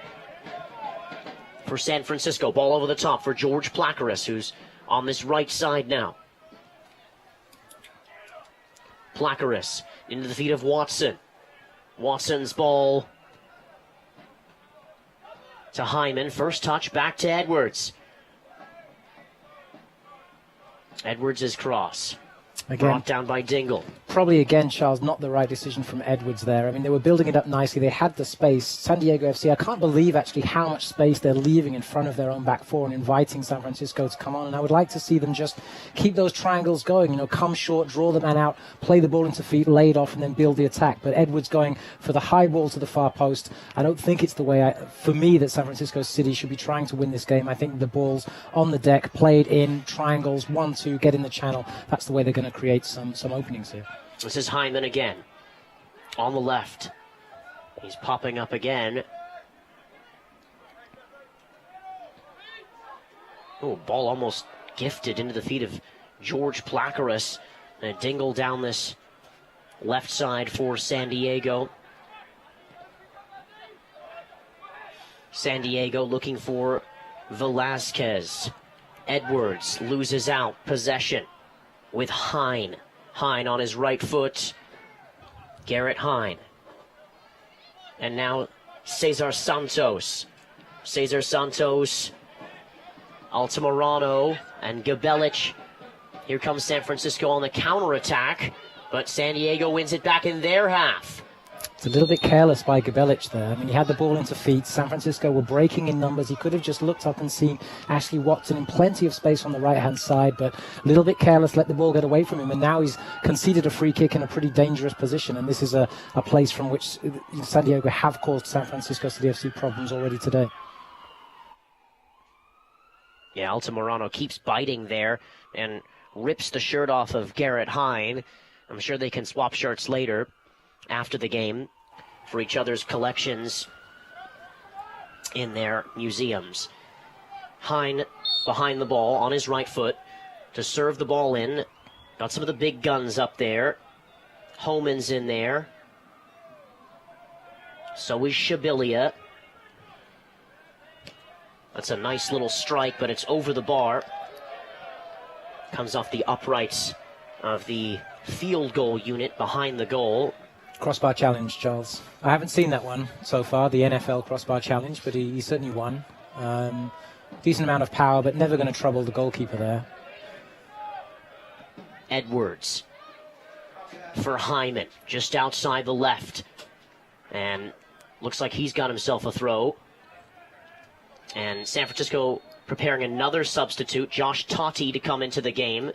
for San Francisco. Ball over the top for George Placaris, who's on this right side now. Placaris into the feet of Watson. Watson's ball to Hyman. First touch back to Edwards. Edwards' cross. Again, brought down by Dingle. Probably again, Charles, not the right decision from Edwards there. I mean, they were building it up nicely. They had the space. San Diego FC, I can't believe actually how much space they're leaving in front of their own back four and inviting San Francisco to come on. And I would like to see them just keep those triangles going, you know, come short, draw the man out, play the ball into feet, lay it off, and then build the attack. But Edwards going for the high ball to the far post. I don't think it's the way, for me, that San Francisco City should be trying to win this game. I think the ball's on the deck, played in, triangles, 1-2, get in the channel. That's the way they're going to create some openings here. This is Hyman again. On the left. He's popping up again. Oh, ball almost gifted into the feet of George Placaris. And a dingle down this left side for San Diego. San Diego looking for Velasquez. Edwards loses out possession with Hine. Hine on his right foot. Garrett Hine. And now Cesar Santos. Cesar Santos, Altamirano, and Gabelic. Here comes San Francisco on the counterattack, but San Diego wins it back in their half. It's a little bit careless by Gabelic there. I mean, he had the ball into feet. San Francisco were breaking in numbers. He could have just looked up and seen Ashley Watson in plenty of space on the right-hand side, but a little bit careless, let the ball get away from him, and now he's conceded a free kick in a pretty dangerous position, and this is a place from which San Diego have caused San Francisco City FC problems already today. Yeah, Altamirano keeps biting there and rips the shirt off of Garrett Hine. I'm sure they can swap shirts later after the game for each other's collections in their museums. Hine behind the ball on his right foot to serve the ball in. Got some of the big guns up there. Homan's in there. So is Shibilia. That's a nice little strike, but it's over the bar. Comes off the uprights of the field goal unit behind the goal. Crossbar challenge, Charles. I haven't seen that one so far, the NFL crossbar challenge, but he certainly won. Decent amount of power, but never going to trouble the goalkeeper there. Edwards for Hyman, just outside the left. And looks like he's got himself a throw. And San Francisco preparing another substitute, Josh Totti, to come into the game.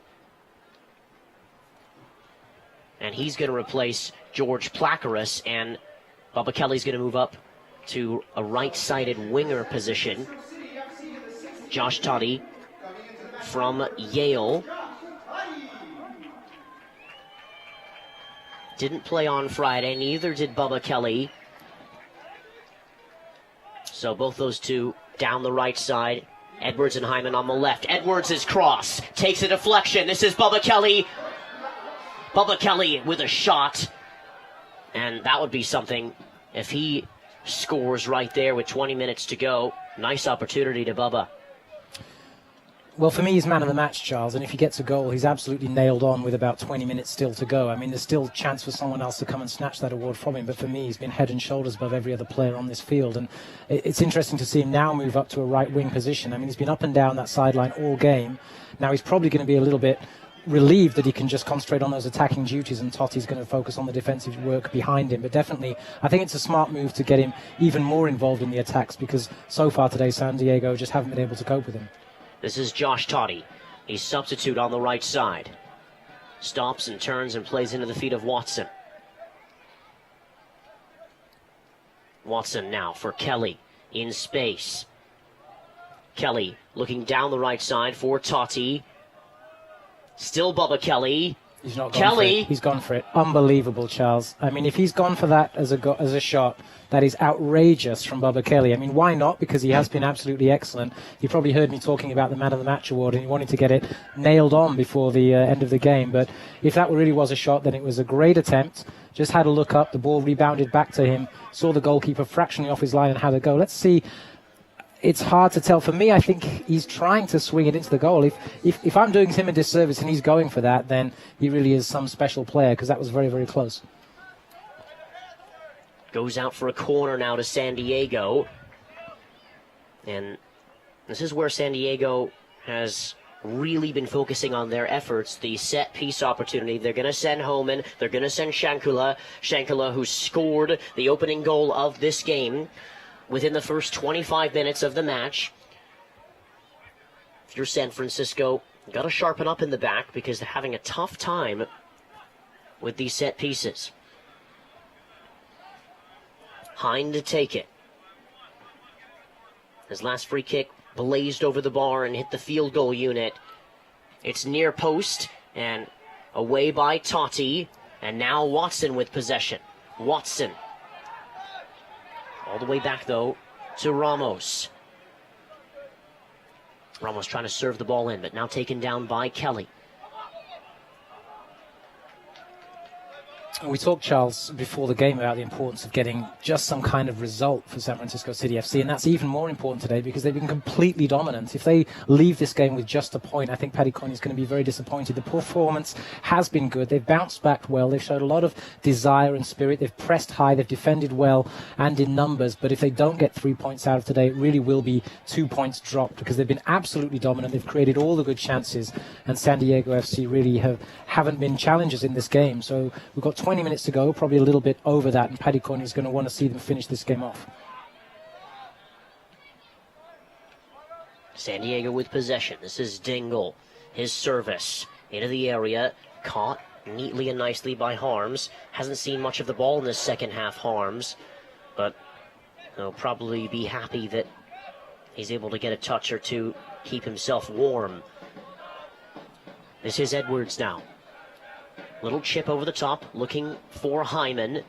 And he's going to replace George Placaris, and Bubba Kelly's going to move up to a right-sided winger position. Josh Totti from Yale. Didn't play on Friday, neither did Bubba Kelly. So both those two down the right side. Edwards and Hyman on the left. Edwards' cross takes a deflection. This is Bubba Kelly. Bubba Kelly with a shot. And that would be something if he scores right there with 20 minutes to go. Nice opportunity to Bubba. Well, for me, he's man of the match, Charles, and if he gets a goal, he's absolutely nailed on with about 20 minutes still to go. I mean, there's still chance for someone else to come and snatch that award from him, but for me, he's been head and shoulders above every other player on this field, and it's interesting to see him now move up to a right-wing position. I mean, he's been up and down that sideline all game. Now he's probably going to be a little bit relieved that he can just concentrate on those attacking duties, and Totti's going to focus on the defensive work behind him. But definitely, I think it's a smart move to get him even more involved in the attacks, because so far today, San Diego just haven't been able to cope with him. This is Josh Totti. He's substitute on the right side. Stops and turns and plays into the feet of Watson. Watson now for Kelly in space. Kelly looking down the right side for Totti. Still Bubba Kelly. He's not gone for it. He's gone for it. Unbelievable, Charles. I mean, if he's gone for that as a shot, that is outrageous from Bubba Kelly. I mean, why not? Because he has been absolutely excellent. You probably heard me talking about the Man of the Match award, and he wanted to get it nailed on before the end of the game. But if that really was a shot, then it was a great attempt. Just had a look up. The ball rebounded back to him. Saw the goalkeeper fractionally off his line and had a go. Let's see. It's hard to tell. For me, I think he's trying to swing it into the goal. If I'm doing him a disservice and he's going for that, then he really is some special player, because that was very, very close. Goes out for a corner now to San Diego. And this is where San Diego has really been focusing on their efforts. The set piece opportunity. They're going to send Homan. They're going to send Shankula. Shankula, who scored the opening goal of this game within the first 25 minutes of the match. If you're San Francisco, you got to sharpen up in the back, because they're having a tough time with these set pieces. Hine to take it. His last free kick blazed over the bar and hit the field goal unit. It's near post and away by Totti. And now Watson with possession. Watson. All the way back, though, to Ramos. Ramos trying to serve the ball in, but now taken down by Kelly. We talked, Charles, before the game about the importance of getting just some kind of result for San Francisco City FC, and that's even more important today because they've been completely dominant. If they leave this game with just a point, I think Paddy Coney is going to be very disappointed. The performance has been good. They've bounced back well. They've showed a lot of desire and spirit. They've pressed high. They've defended well and in numbers. But if they don't get 3 points out of today, it really will be 2 points dropped, because they've been absolutely dominant. They've created all the good chances, and San Diego FC really haven't been challengers in this game. So we've got 20 minutes to go, probably a little bit over that, and Paddy Coney is going to want to see them finish this game off. San Diego with possession. This is Dingle. His service into the area, caught neatly and nicely by Harms. Hasn't seen much of the ball in this second half, Harms, but he'll probably be happy that he's able to get a touch or two, keep himself warm. This is Edwards now. Little chip over the top, looking for Hyman.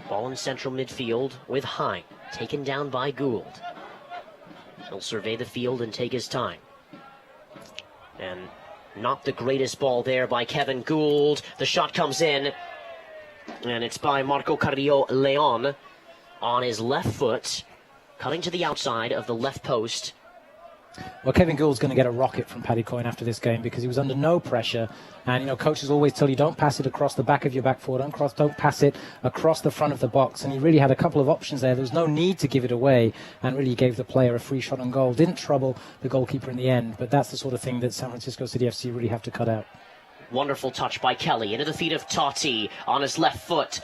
Ball in central midfield with Hine, taken down by Gould. He'll survey the field and take his time. And not the greatest ball there by Kevin Gould. The shot comes in, and it's by Marco Carrillo Leon on his left foot, cutting to the outside of the left post. Well, Kevin Gould's going to get a rocket from Paddy Coyne after this game, because he was under no pressure. And, you know, coaches always tell you don't pass it across the back of your back foot, don't pass it across the front of the box. And he really had a couple of options there. There was no need to give it away, and really gave the player a free shot on goal. Didn't trouble the goalkeeper in the end, but that's the sort of thing that San Francisco City FC really have to cut out. Wonderful touch by Kelly into the feet of Totti on his left foot.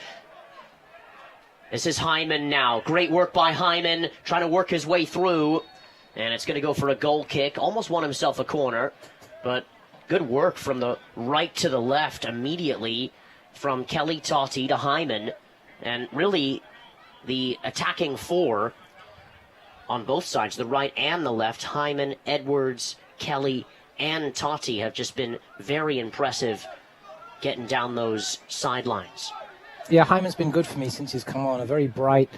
This is Hyman now. Great work by Hyman, trying to work his way through. And it's going to go for a goal kick. Almost won himself a corner, but good work from the right to the left immediately from Kelly, Totti to Hyman. And really, the attacking four on both sides, the right and the left, Hyman, Edwards, Kelly, and Totti, have just been very impressive getting down those sidelines. Yeah, Hyman's been good for me since he's come on. A very bright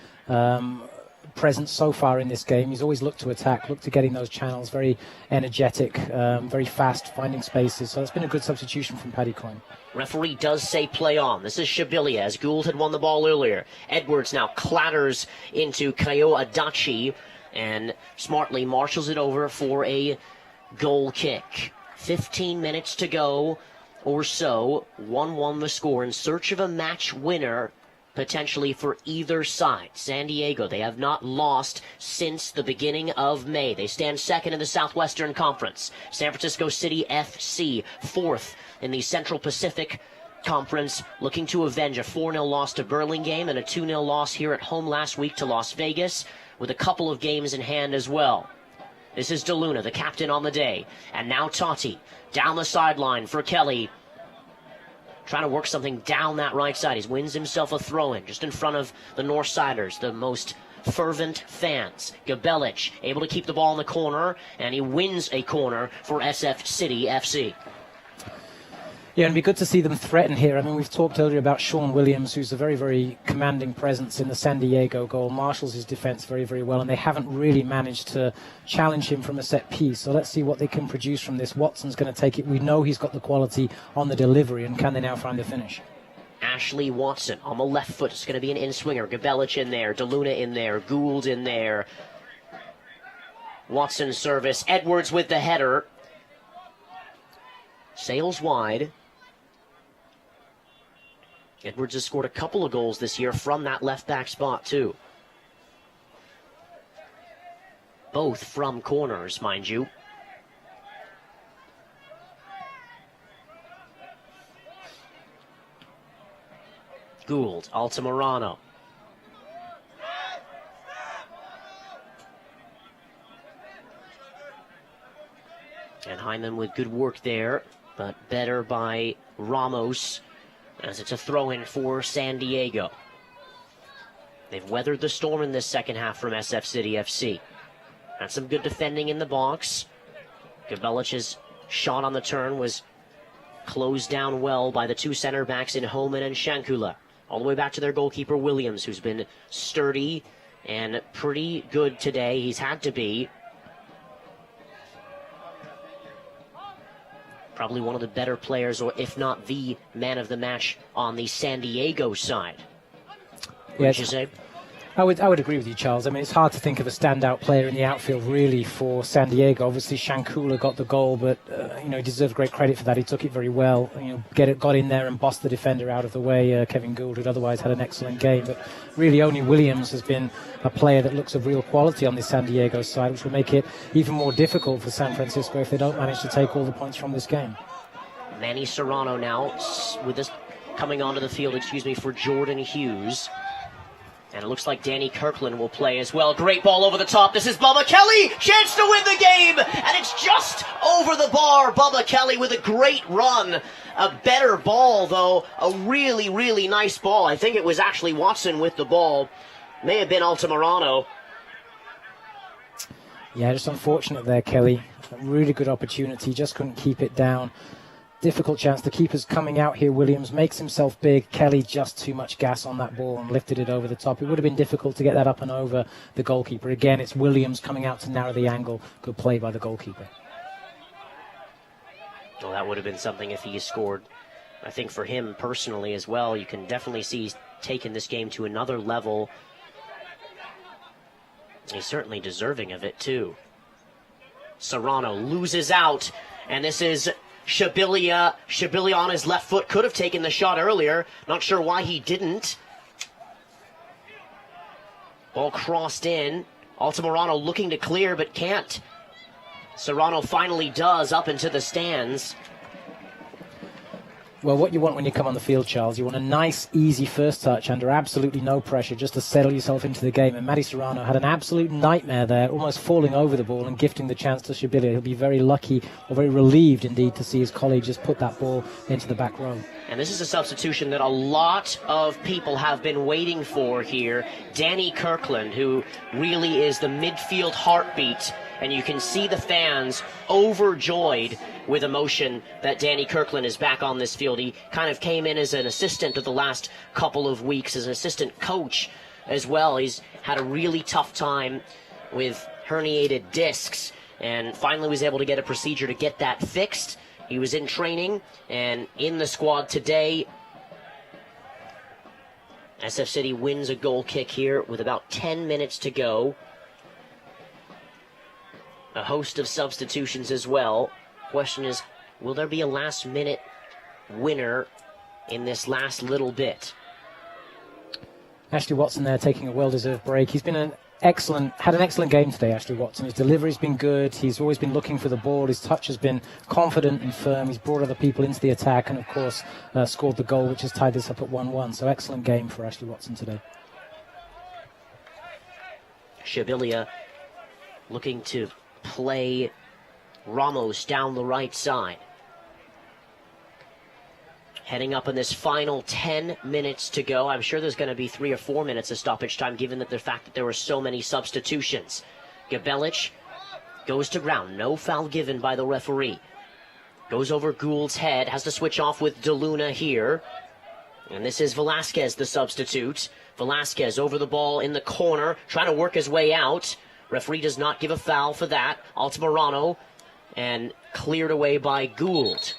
presence so far in this game. He's always looked to attack, looked to getting those channels, very energetic, very fast, finding spaces. So it's been a good substitution from Paddy Coyne. Referee does say play on. This is Shabilia, as Gould had won the ball earlier. Edwards now clatters into Kayo Adachi and smartly marshals it over for a goal kick. 15 minutes to go or so. 1-1 the score, in search of a match winner potentially for either side. San Diego, they have not lost since the beginning of May. They stand second in the Southwestern Conference. San Francisco City FC, fourth in the Central Pacific Conference, looking to avenge a 4-0 loss to Burlingame and a 2-0 loss here at home last week to Las Vegas, with a couple of games in hand as well. This is DeLuna, the captain on the day. And now Totti, down the sideline for Kelly. trying to work something down that right side. He wins himself a throw-in just in front of the Northsiders, the most fervent fans. Gabelic able to keep the ball in the corner, and he wins a corner for SF City FC. Yeah, and it'd be good to see them threaten here. I mean, we've talked earlier about Sean Williams, who's a very, very commanding presence in the San Diego goal. Marshals his defense very, very well, and they haven't really managed to challenge him from a set piece. So let's see what they can produce from this. Watson's going to take it. We know he's got the quality on the delivery, and can they now find a finish? Ashley Watson on the left foot. It's going to be an in-swinger. Gabelic in there, DeLuna in there, Gould in there. Watson service. Edwards with the header. Sails wide. Edwards has scored a couple of goals this year from that left-back spot, too. Both from corners, mind you. Gould, Altamirano. And Hyman with good work there, but better by Ramos, as it's a throw-in for San Diego. They've weathered the storm in this second half from SF City FC. Had some good defending in the box. Gabelic's shot on the turn was closed down well by the two center backs in Homan and Shankula. All the way back to their goalkeeper Williams, who's been sturdy and pretty good today. He's had to be. Probably one of the better players, or if not the man of the match on the San Diego side. What did you say? I would agree with you, Charles. I mean, it's hard to think of a standout player in the outfield, really, for San Diego. Obviously, Shankula got the goal, but he deserves great credit for that. He took it very well. Got in there and bossed the defender out of the way. Kevin Gould, who'd otherwise had an excellent game, but really only Williams has been a player that looks of real quality on the San Diego side, which will make it even more difficult for San Francisco if they don't manage to take all the points from this game. Manny Serrano now with this coming onto the field, for Jordan Hughes. And it looks like Danny Kirkland will play as well. Great ball over the top. This is Bubba Kelly. Chance to win the game. And it's just over the bar. Bubba Kelly with a great run. A better ball, though. A really, really nice ball. I think it was actually Watson with the ball. May have been Altamirano. Yeah, just unfortunate there, Kelly. A really good opportunity. Just couldn't keep it down. Difficult chance. The keeper's coming out here. Williams makes himself big. Kelly just too much gas on that ball and lifted it over the top. It would have been difficult to get that up and over the goalkeeper. Again, it's Williams coming out to narrow the angle. Good play by the goalkeeper. Well, that would have been something if he scored. I think for him personally as well, you can definitely see he's taken this game to another level. He's certainly deserving of it, too. Serrano loses out, and this is Shabilia on his left foot. Could have taken the shot earlier. Not sure why he didn't. Ball crossed in. Altamirano looking to clear, but can't. Serrano finally does, up into the stands. Well, what you want when you come on the field, Charles, you want a nice, easy first touch under absolutely no pressure, just to settle yourself into the game. And Matty Serrano had an absolute nightmare there, almost falling over the ball and gifting the chance to Shabilia. He'll be very lucky, or very relieved indeed, to see his colleague just put that ball into the back row. And this is a substitution that a lot of people have been waiting for here. Danny Kirkland, who really is the midfield heartbeat, and you can see the fans overjoyed with emotion that Danny Kirkland is back on this field. He kind of came in as an assistant of the last couple of weeks, as an assistant coach as well. He's had a really tough time with herniated discs, and finally was able to get a procedure to get that fixed. He was in training and in the squad today. SF City wins a goal kick here with about 10 minutes to go. A host of substitutions as well. Question is, will there be a last-minute winner in this last little bit? Ashley Watson there taking a well-deserved break. He's been had an excellent game today, Ashley Watson. His delivery's been good. He's always been looking for the ball. His touch has been confident and firm. He's brought other people into the attack and, of course, scored the goal, which has tied this up at 1-1. So excellent game for Ashley Watson today. Shabilia looking to play Ramos down the right side. Heading up in this final 10 minutes to go. I'm sure there's going to be 3 or 4 minutes of stoppage time, given that the fact that there were so many substitutions. Gabelic goes to ground. No foul given by the referee. Goes over Gould's head. Has to switch off with DeLuna here. And this is Velasquez, the substitute. Velasquez over the ball in the corner, trying to work his way out. Referee does not give a foul for that. Altamirano, and cleared away by Gould.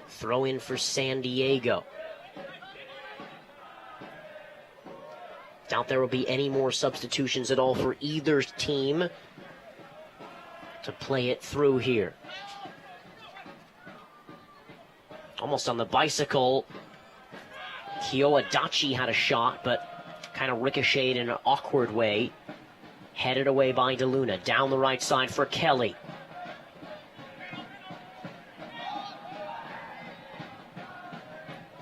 Throw in for San Diego. Doubt there will be any more substitutions at all for either team to play it through here. Almost on the bicycle. Kyo Adachi had a shot, but kind of ricocheted in an awkward way. Headed away by DeLuna. Down the right side for Kelly.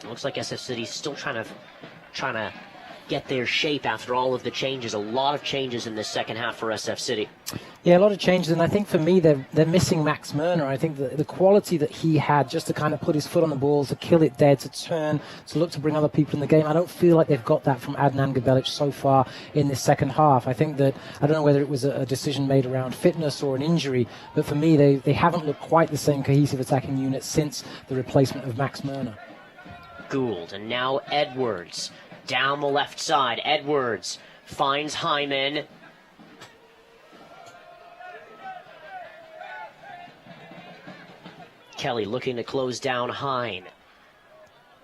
Looks like SF City's still trying to get their shape after all of the changes. A lot of changes in this second half for SF City. Yeah, a lot of changes, and I think for me they're missing Max Murner. I think the quality that he had just to kind of put his foot on the ball, to kill it dead, to turn, to look to bring other people in the game. I don't feel like they've got that from Adnan Gabelic so far in this second half. I think that, I don't know whether it was a decision made around fitness or an injury, but for me they haven't looked quite the same cohesive attacking unit since the replacement of Max Murner. Gould, and now Edwards. Down the left side, Edwards finds Hyman. Kelly looking to close down Hine.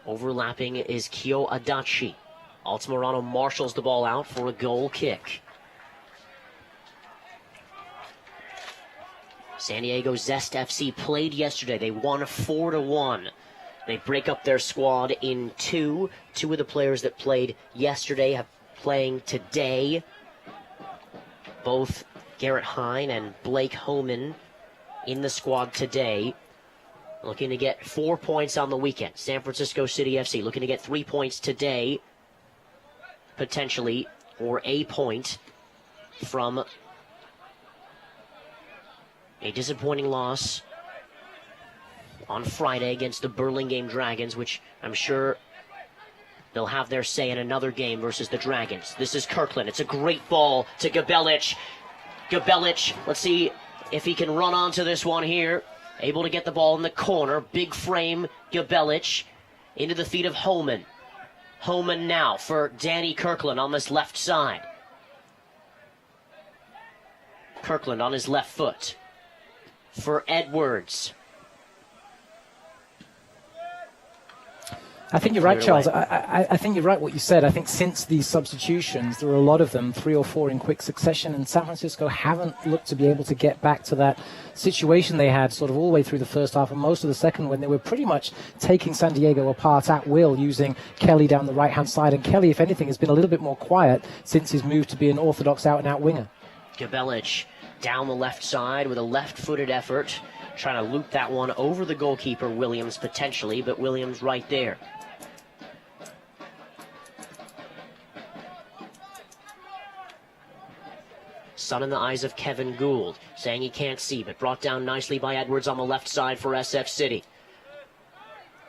Overlapping is Kyo Adachi. Altamirano marshals the ball out for a goal kick. San Diego Zest FC played yesterday. They won 4-1. They break up their squad in two. Two of the players that played yesterday have playing today. Both Garrett Hine and Blake Homan in the squad today. Looking to get 4 points on the weekend. San Francisco City FC looking to get 3 points today, potentially, or a point from a disappointing loss on Friday against the Burlingame Dragons, which I'm sure they'll have their say in another game versus the Dragons. This is Kirkland. It's a great ball to Gabelic. Gabelic, let's see if he can run onto this one here. Able to get the ball in the corner. Big frame, Gabelic into the feet of Homan. Homan now for Danny Kirkland on this left side. Kirkland on his left foot for Edwards. I think you're right, Charles. I think you're right what you said. I think since these substitutions, there were a lot of them, 3 or 4 in quick succession, and San Francisco haven't looked to be able to get back to that situation they had sort of all the way through the first half and most of the second, when they were pretty much taking San Diego apart at will, using Kelly down the right-hand side. And Kelly, if anything, has been a little bit more quiet since his move to be an orthodox out-and-out winger. Gabelic down the left side with a left-footed effort, trying to loop that one over the goalkeeper, Williams, potentially, but Williams right there. Sun in the eyes of Kevin Gould, saying he can't see, but brought down nicely by Edwards on the left side for SF City.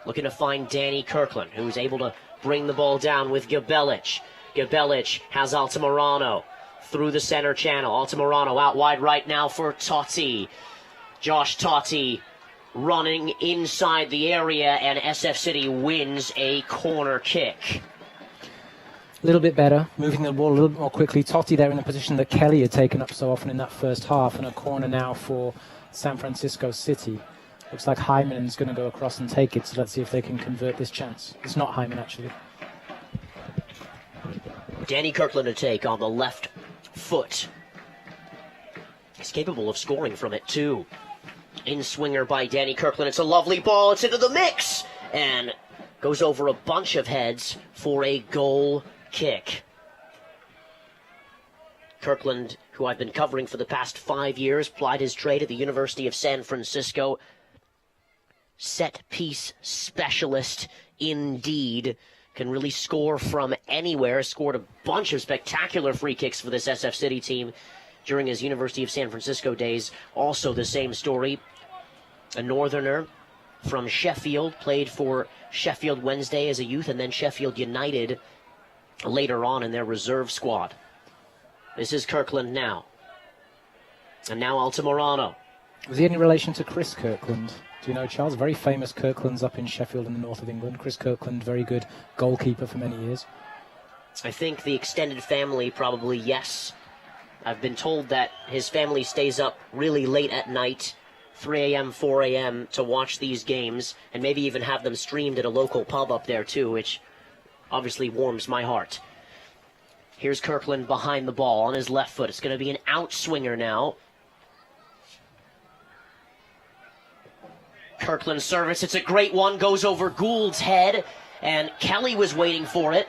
Looking to find Danny Kirkland, who's able to bring the ball down with Gabelic. Gabelic has Altamirano through the center channel. Altamirano out wide right now for Totti. Josh Totti running inside the area, and SF City wins a corner kick. A little bit better, moving the ball a little bit more quickly. Totti there in the position that Kelly had taken up so often in that first half, and a corner now for San Francisco City. Looks like Hyman's going to go across and take it, so let's see if they can convert this chance. It's not Hyman, actually. Danny Kirkland to take on the left foot. He's capable of scoring from it, too. In-swinger by Danny Kirkland. It's a lovely ball. It's into the mix. And goes over a bunch of heads for a goal kick. Kirkland, who I've been covering for the past 5 years, plied his trade at the University of San Francisco. Set-piece specialist indeed. Can really score from anywhere. Scored a bunch of spectacular free kicks for this SF City team during his University of San Francisco days. Also the same story. A northerner from Sheffield, played for Sheffield Wednesday as a youth and then Sheffield United later on in their reserve squad. This is Kirkland now. And now Altamirano. Was he any relation to Chris Kirkland? Do you know, Charles? Very famous Kirklands up in Sheffield in the north of England. Chris Kirkland, very good goalkeeper for many years. I think the extended family probably, yes. I've been told that his family stays up really late at night, 3 a.m., 4 a.m., to watch these games, and maybe even have them streamed at a local pub up there too, which obviously warms my heart. Here's Kirkland behind the ball on his left foot. It's going to be an outswinger now. Kirkland's service, it's a great one, goes over Gould's head, and Kelly was waiting for it.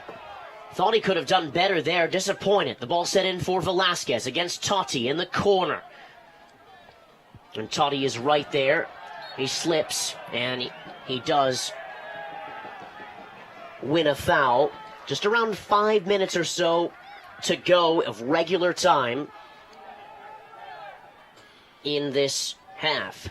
Thought he could have done better there, disappointed. The ball set in for Velasquez against Totti in the corner. And Totti is right there. He slips, and he does win a foul. Just around 5 minutes or so to go of regular time in this half.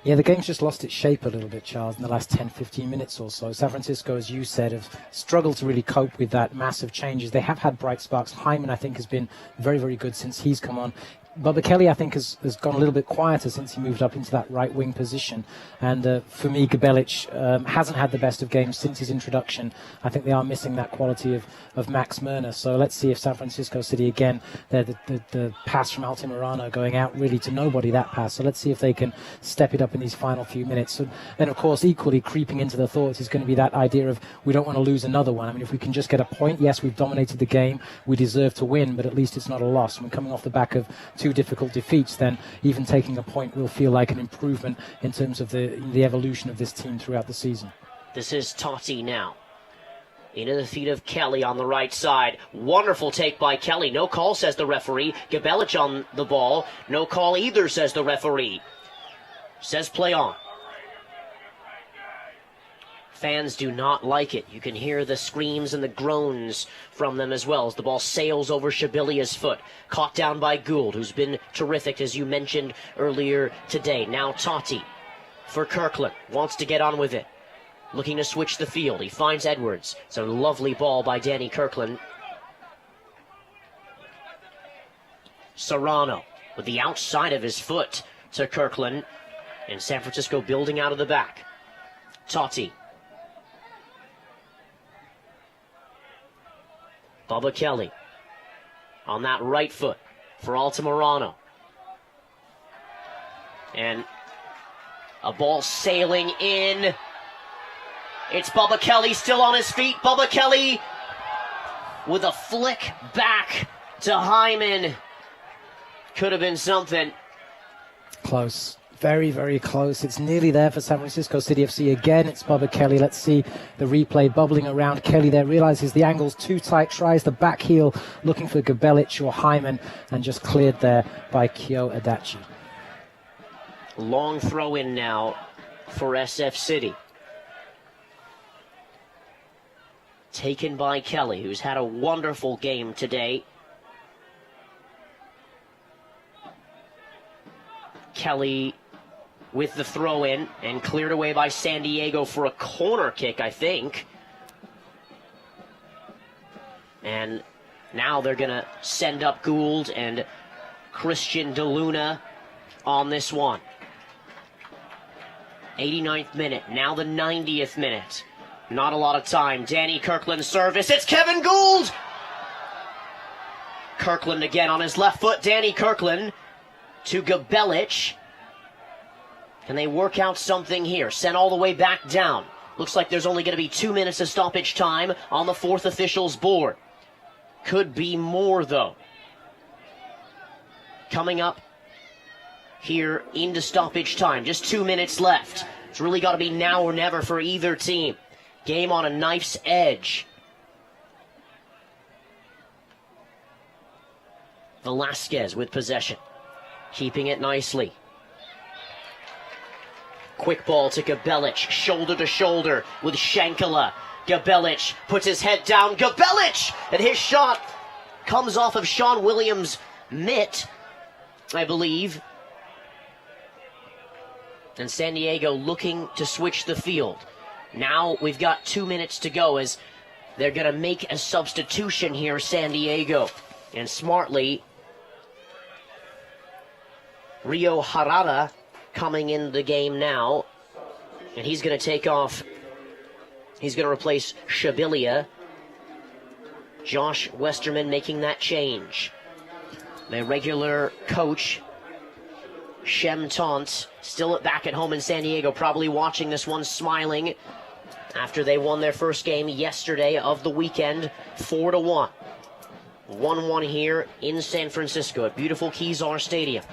Yeah, the game's just lost its shape a little bit, Charles, in the last 10-15 minutes or so. San Francisco, as you said, have struggled to really cope with that massive changes. They have had bright sparks. Hyman, I think, has been very, very good since he's come on. Bubba Kelly, I think, has gone a little bit quieter since he moved up into that right-wing position. And for me, Gabelic hasn't had the best of games since his introduction. I think they are missing that quality of Max Murner. So let's see if San Francisco City, again, the pass from Altamirano going out really to nobody, that pass. So let's see if they can step it up in these final few minutes. So then, of course, equally creeping into the thoughts is going to be that idea of we don't want to lose another one. I mean, if we can just get a point, yes, we've dominated the game. We deserve to win, but at least it's not a loss. We're coming off the back of two difficult defeats, then even taking a point will feel like an improvement in terms of the evolution of this team throughout the season. This is Totti now. Into the feet of Kelly on the right side. Wonderful take by Kelly. No call, says the referee. Gabelic on the ball. No call either, says the referee. Says play on. Fans do not like it. You can hear the screams and the groans from them as well as the ball sails over Shabilia's foot. Caught down by Gould, who's been terrific, as you mentioned earlier today. Now Totti for Kirkland. Wants to get on with it. Looking to switch the field. He finds Edwards. It's a lovely ball by Danny Kirkland. Serrano with the outside of his foot to Kirkland. And San Francisco building out of the back. Totti. Bubba Kelly on that right foot for Altamirano. And a ball sailing in. It's Bubba Kelly still on his feet. Bubba Kelly with a flick back to Hyman. Could have been something. Close. Very, very close. It's nearly there for San Francisco City FC. Again, it's Bubba Kelly. Let's see the replay bubbling around. Kelly there realizes the angle's too tight, tries the back heel, looking for Gabelic or Hyman, and just cleared there by Kyo Adachi. Long throw in now for SF City. Taken by Kelly, who's had a wonderful game today. Kelly with the throw in and cleared away by San Diego for a corner kick, I think. And now they're going to send up Gould and Christian DeLuna on this one. 89th minute, now the 90th minute. Not a lot of time. Danny Kirkland's service. It's Kevin Gould! Kirkland again on his left foot. Danny Kirkland to Gabelic. Can they work out something here? Sent all the way back down. Looks like there's only going to be 2 minutes of stoppage time on the fourth official's board. Could be more, though. Coming up here into stoppage time. Just 2 minutes left. It's really got to be now or never for either team. Game on a knife's edge. Velasquez with possession. Keeping it nicely. Quick ball to Gabelic, shoulder to shoulder with Shankala. Gabelic puts his head down. Gabelic! And his shot comes off of Sean Williams' mitt, I believe. And San Diego looking to switch the field. Now we've got 2 minutes to go as they're going to make a substitution here, San Diego. And smartly, Rio Harada coming in the game now. And he's going to take off. He's going to replace Shabilia. Josh Westerman making that change. Their regular coach, Shem Taunt, still back at home in San Diego, probably watching this one, smiling after they won their first game yesterday of the weekend, 4-1. 1-1 here in San Francisco at beautiful Kezar Stadium.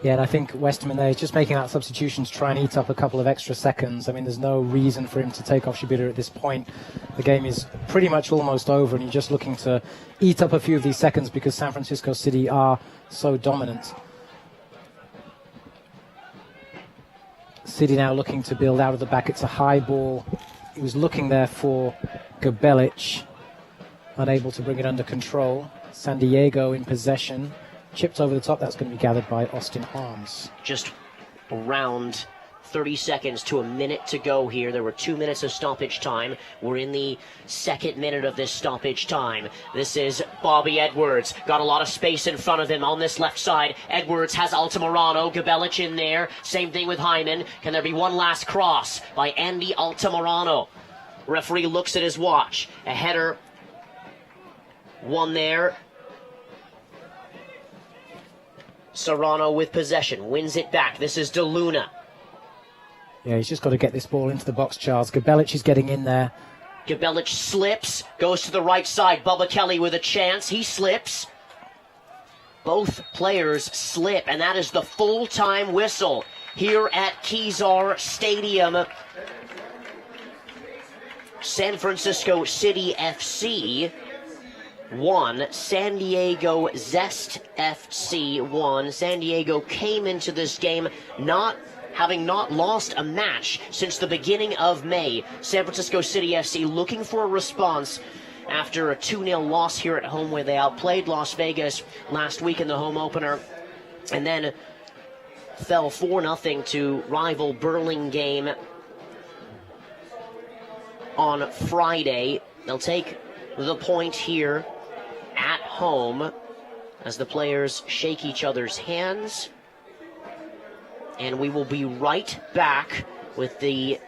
Yeah, and I think Westerman there is just making that substitution to try and eat up a couple of extra seconds. I mean, there's no reason for him to take off Shibita at this point. The game is pretty much almost over, and you're just looking to eat up a few of these seconds because San Francisco City are so dominant. City now looking to build out of the back. It's a high ball. He was looking there for Gabelic, unable to bring it under control. San Diego in possession. Chipped over the top. That's going to be gathered by Austin Arms. Just around 30 seconds to a minute to go here. There were 2 minutes of stoppage time. We're in the second minute of this stoppage time. This is Bobby Edwards. Got a lot of space in front of him on this left side. Edwards has Altamirano. Gabelic in there. Same thing with Hyman. Can there be one last cross by Andy Altamirano? Referee looks at his watch. A header. One there. Serrano with possession. Wins it back. This is DeLuna. Yeah, he's just got to get this ball into the box, Charles. Gabelic is getting in there. Gabelic slips, goes to the right side. Bubba Kelly with a chance. He slips. Both players slip, and that is the full-time whistle here at Kezar Stadium. San Francisco City FC 1, San Diego Zest FC 1. San Diego came into this game having not lost a match since the beginning of May. San Francisco City FC looking for a response after a 2-0 loss here at home where they outplayed Las Vegas last week in the home opener and then fell 4-0 to rival Burlingame on Friday. They'll take the point here at home as the players shake each other's hands. And we will be right back with the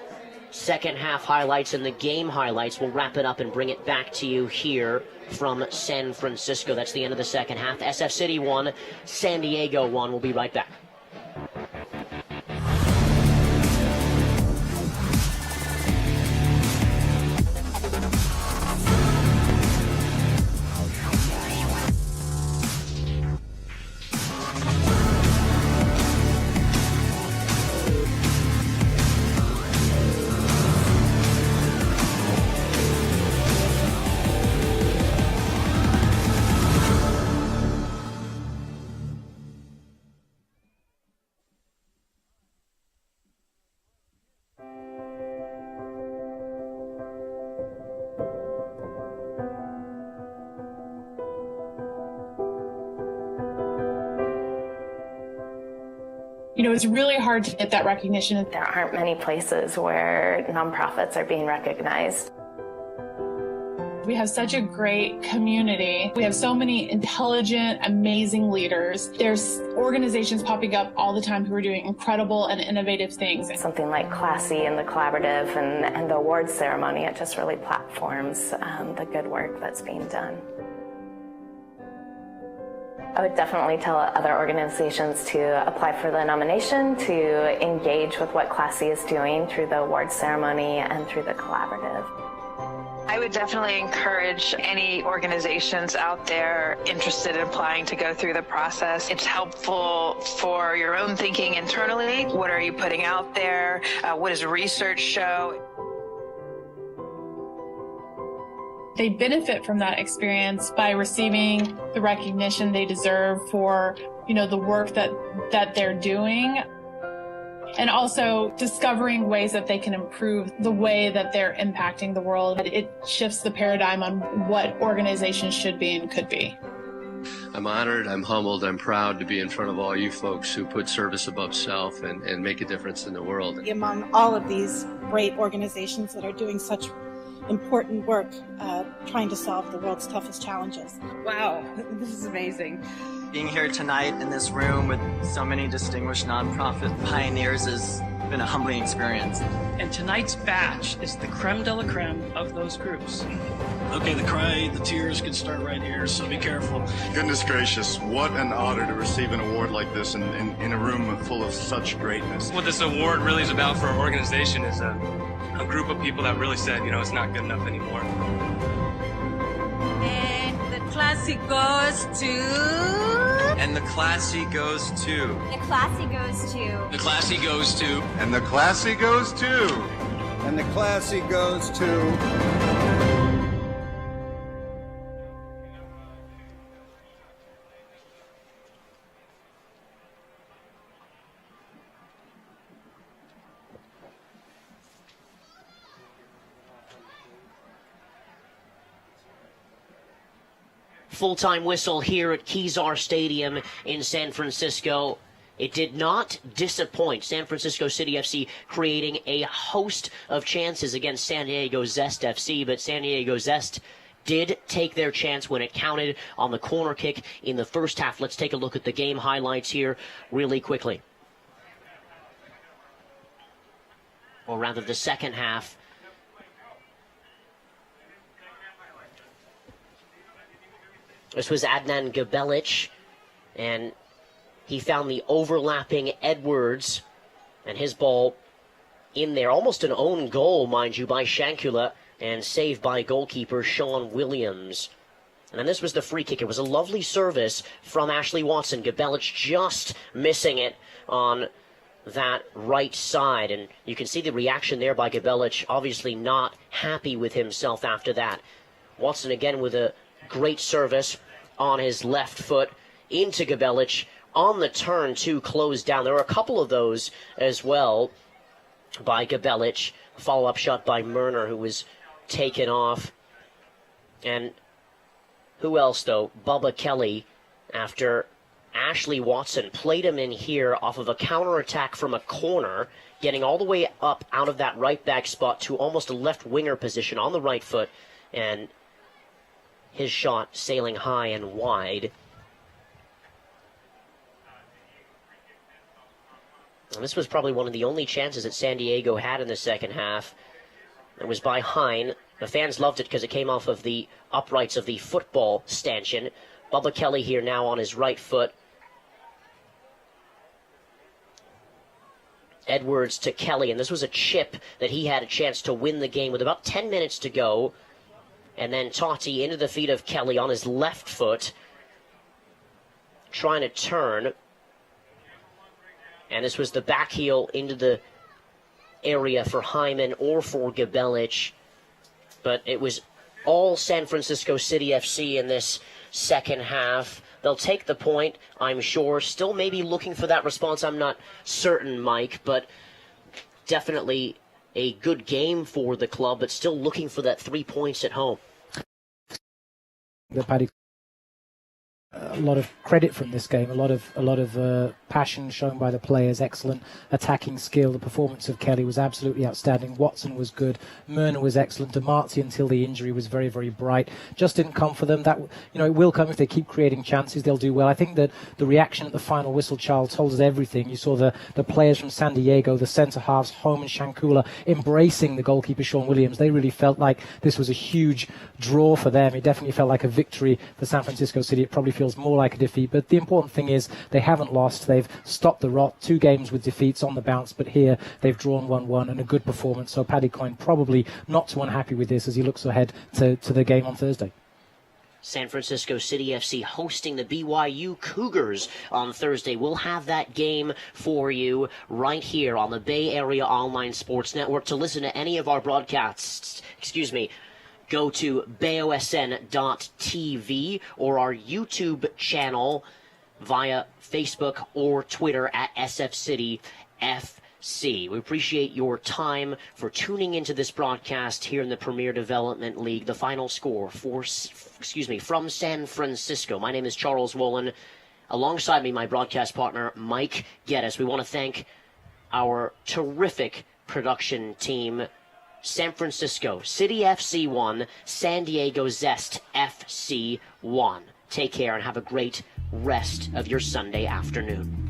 second half highlights and the game highlights. We'll wrap it up and bring it back to you here from San Francisco. That's the end of the second half. SF City 1, San Diego 1. We'll be right back. You know, it's really hard to get that recognition. There aren't many places where nonprofits are being recognized. We have such a great community. We have so many intelligent, amazing leaders. There's organizations popping up all the time who are doing incredible and innovative things. Something like Classy and the Collaborative and the awards ceremony, it just really platforms the good work that's being done. I would definitely tell other organizations to apply for the nomination, to engage with what Classy is doing through the awards ceremony and through the collaborative. I would definitely encourage any organizations out there interested in applying to go through the process. It's helpful for your own thinking internally. What are you putting out there? What does research show? They benefit from that experience by receiving the recognition they deserve for, you know, the work that they're doing. and also discovering ways that they can improve the way that they're impacting the world. It shifts the paradigm on what organizations should be and could be. I'm honored, I'm humbled, I'm proud to be in front of all you folks who put service above self and make a difference in the world. Among all of these great organizations that are doing such important work, trying to solve the world's toughest challenges. Wow, this is amazing. Being here tonight in this room with so many distinguished nonprofit pioneers has been a humbling experience. And tonight's batch is the creme de la creme of those groups. Okay, the tears could start right here, so be careful. Goodness gracious, what an honor to receive an award like this in a room full of such greatness. What this award really is about for our organization is a group of people that really said, it's not good enough anymore. And the classy goes to... And the classy goes to... The classy goes to... The classy goes to... And the classy goes to... And the classy goes to... Full-time whistle here at Kezar Stadium in San Francisco. It did not disappoint. San Francisco City FC creating a host of chances against San Diego Zest FC, but San Diego Zest did take their chance when it counted on the corner kick in the first half. Let's take a look at the game highlights here really quickly. Or rather, the second half. This was Adnan Gabelic, and he found the overlapping Edwards, and his ball in there. Almost an own goal, mind you, by Shankula, and saved by goalkeeper Sean Williams. And then this was the free kick. It was a lovely service from Ashley Watson. Gabelic just missing it on that right side. And you can see the reaction there by Gabelic, obviously not happy with himself after that. Watson again with a great service on his left foot into Gabelic on the turn to close down. There were a couple of those as well by Gabelic. Follow-up shot by Murner, who was taken off. And who else, though? Bubba Kelly, after Ashley Watson played him in here off of a counterattack from a corner, getting all the way up out of that right back spot to almost a left winger position on the right foot, and his shot sailing high and wide. And this was probably one of the only chances that San Diego had in the second half. It was by Hine. The fans loved it because it came off of the uprights of the football stanchion. Bubba Kelly here now on his right foot. Edwards to Kelly, and this was a chip that he had a chance to win the game with about 10 minutes to go. And then Totti into the feet of Kelly on his left foot, trying to turn. And this was the back heel into the area for Hyman or for Gabelic. But it was all San Francisco City FC in this second half. They'll take the point, I'm sure. Still maybe looking for that response. I'm not certain, Mike, but definitely a good game for the club, but still looking for that 3 points at home. A lot of credit from this game, a lot of passion shown by the players, excellent attacking skill. The performance of Kelly was absolutely outstanding. Watson was good, Murner was excellent. DeMarzi, until the injury, was very, very bright. Just didn't come for them. That, it will come if they keep creating chances. They'll do well. I think that the reaction at the final whistle, Charles, told us everything. You saw the players from San Diego, the centre halves, Home and Shankula, embracing the goalkeeper Sean Williams. They really felt like this was a huge draw for them. It definitely felt like a victory for San Francisco City. It probably feels more like a defeat, but the important thing is they haven't lost. They've stopped the rot. 2 games with defeats on the bounce, but here they've drawn 1-1 and a good performance. So Paddy Coyne probably not too unhappy with this as he looks ahead to the game on Thursday. San Francisco City FC hosting the BYU Cougars on Thursday. We'll have that game for you right here on the Bay Area Online Sports Network. To listen to any of our broadcasts, go to bayosn.tv or our YouTube channel via Facebook or Twitter at SF City FC. FC. We appreciate your time for tuning into this broadcast here in the Premier Development League. The final score from San Francisco. My name is Charles Wolin. Alongside me, my broadcast partner, Mike Geddes. We want to thank our terrific production team, San Francisco City FC 1, San Diego Zest FC 1. Take care and have a great rest of your Sunday afternoon.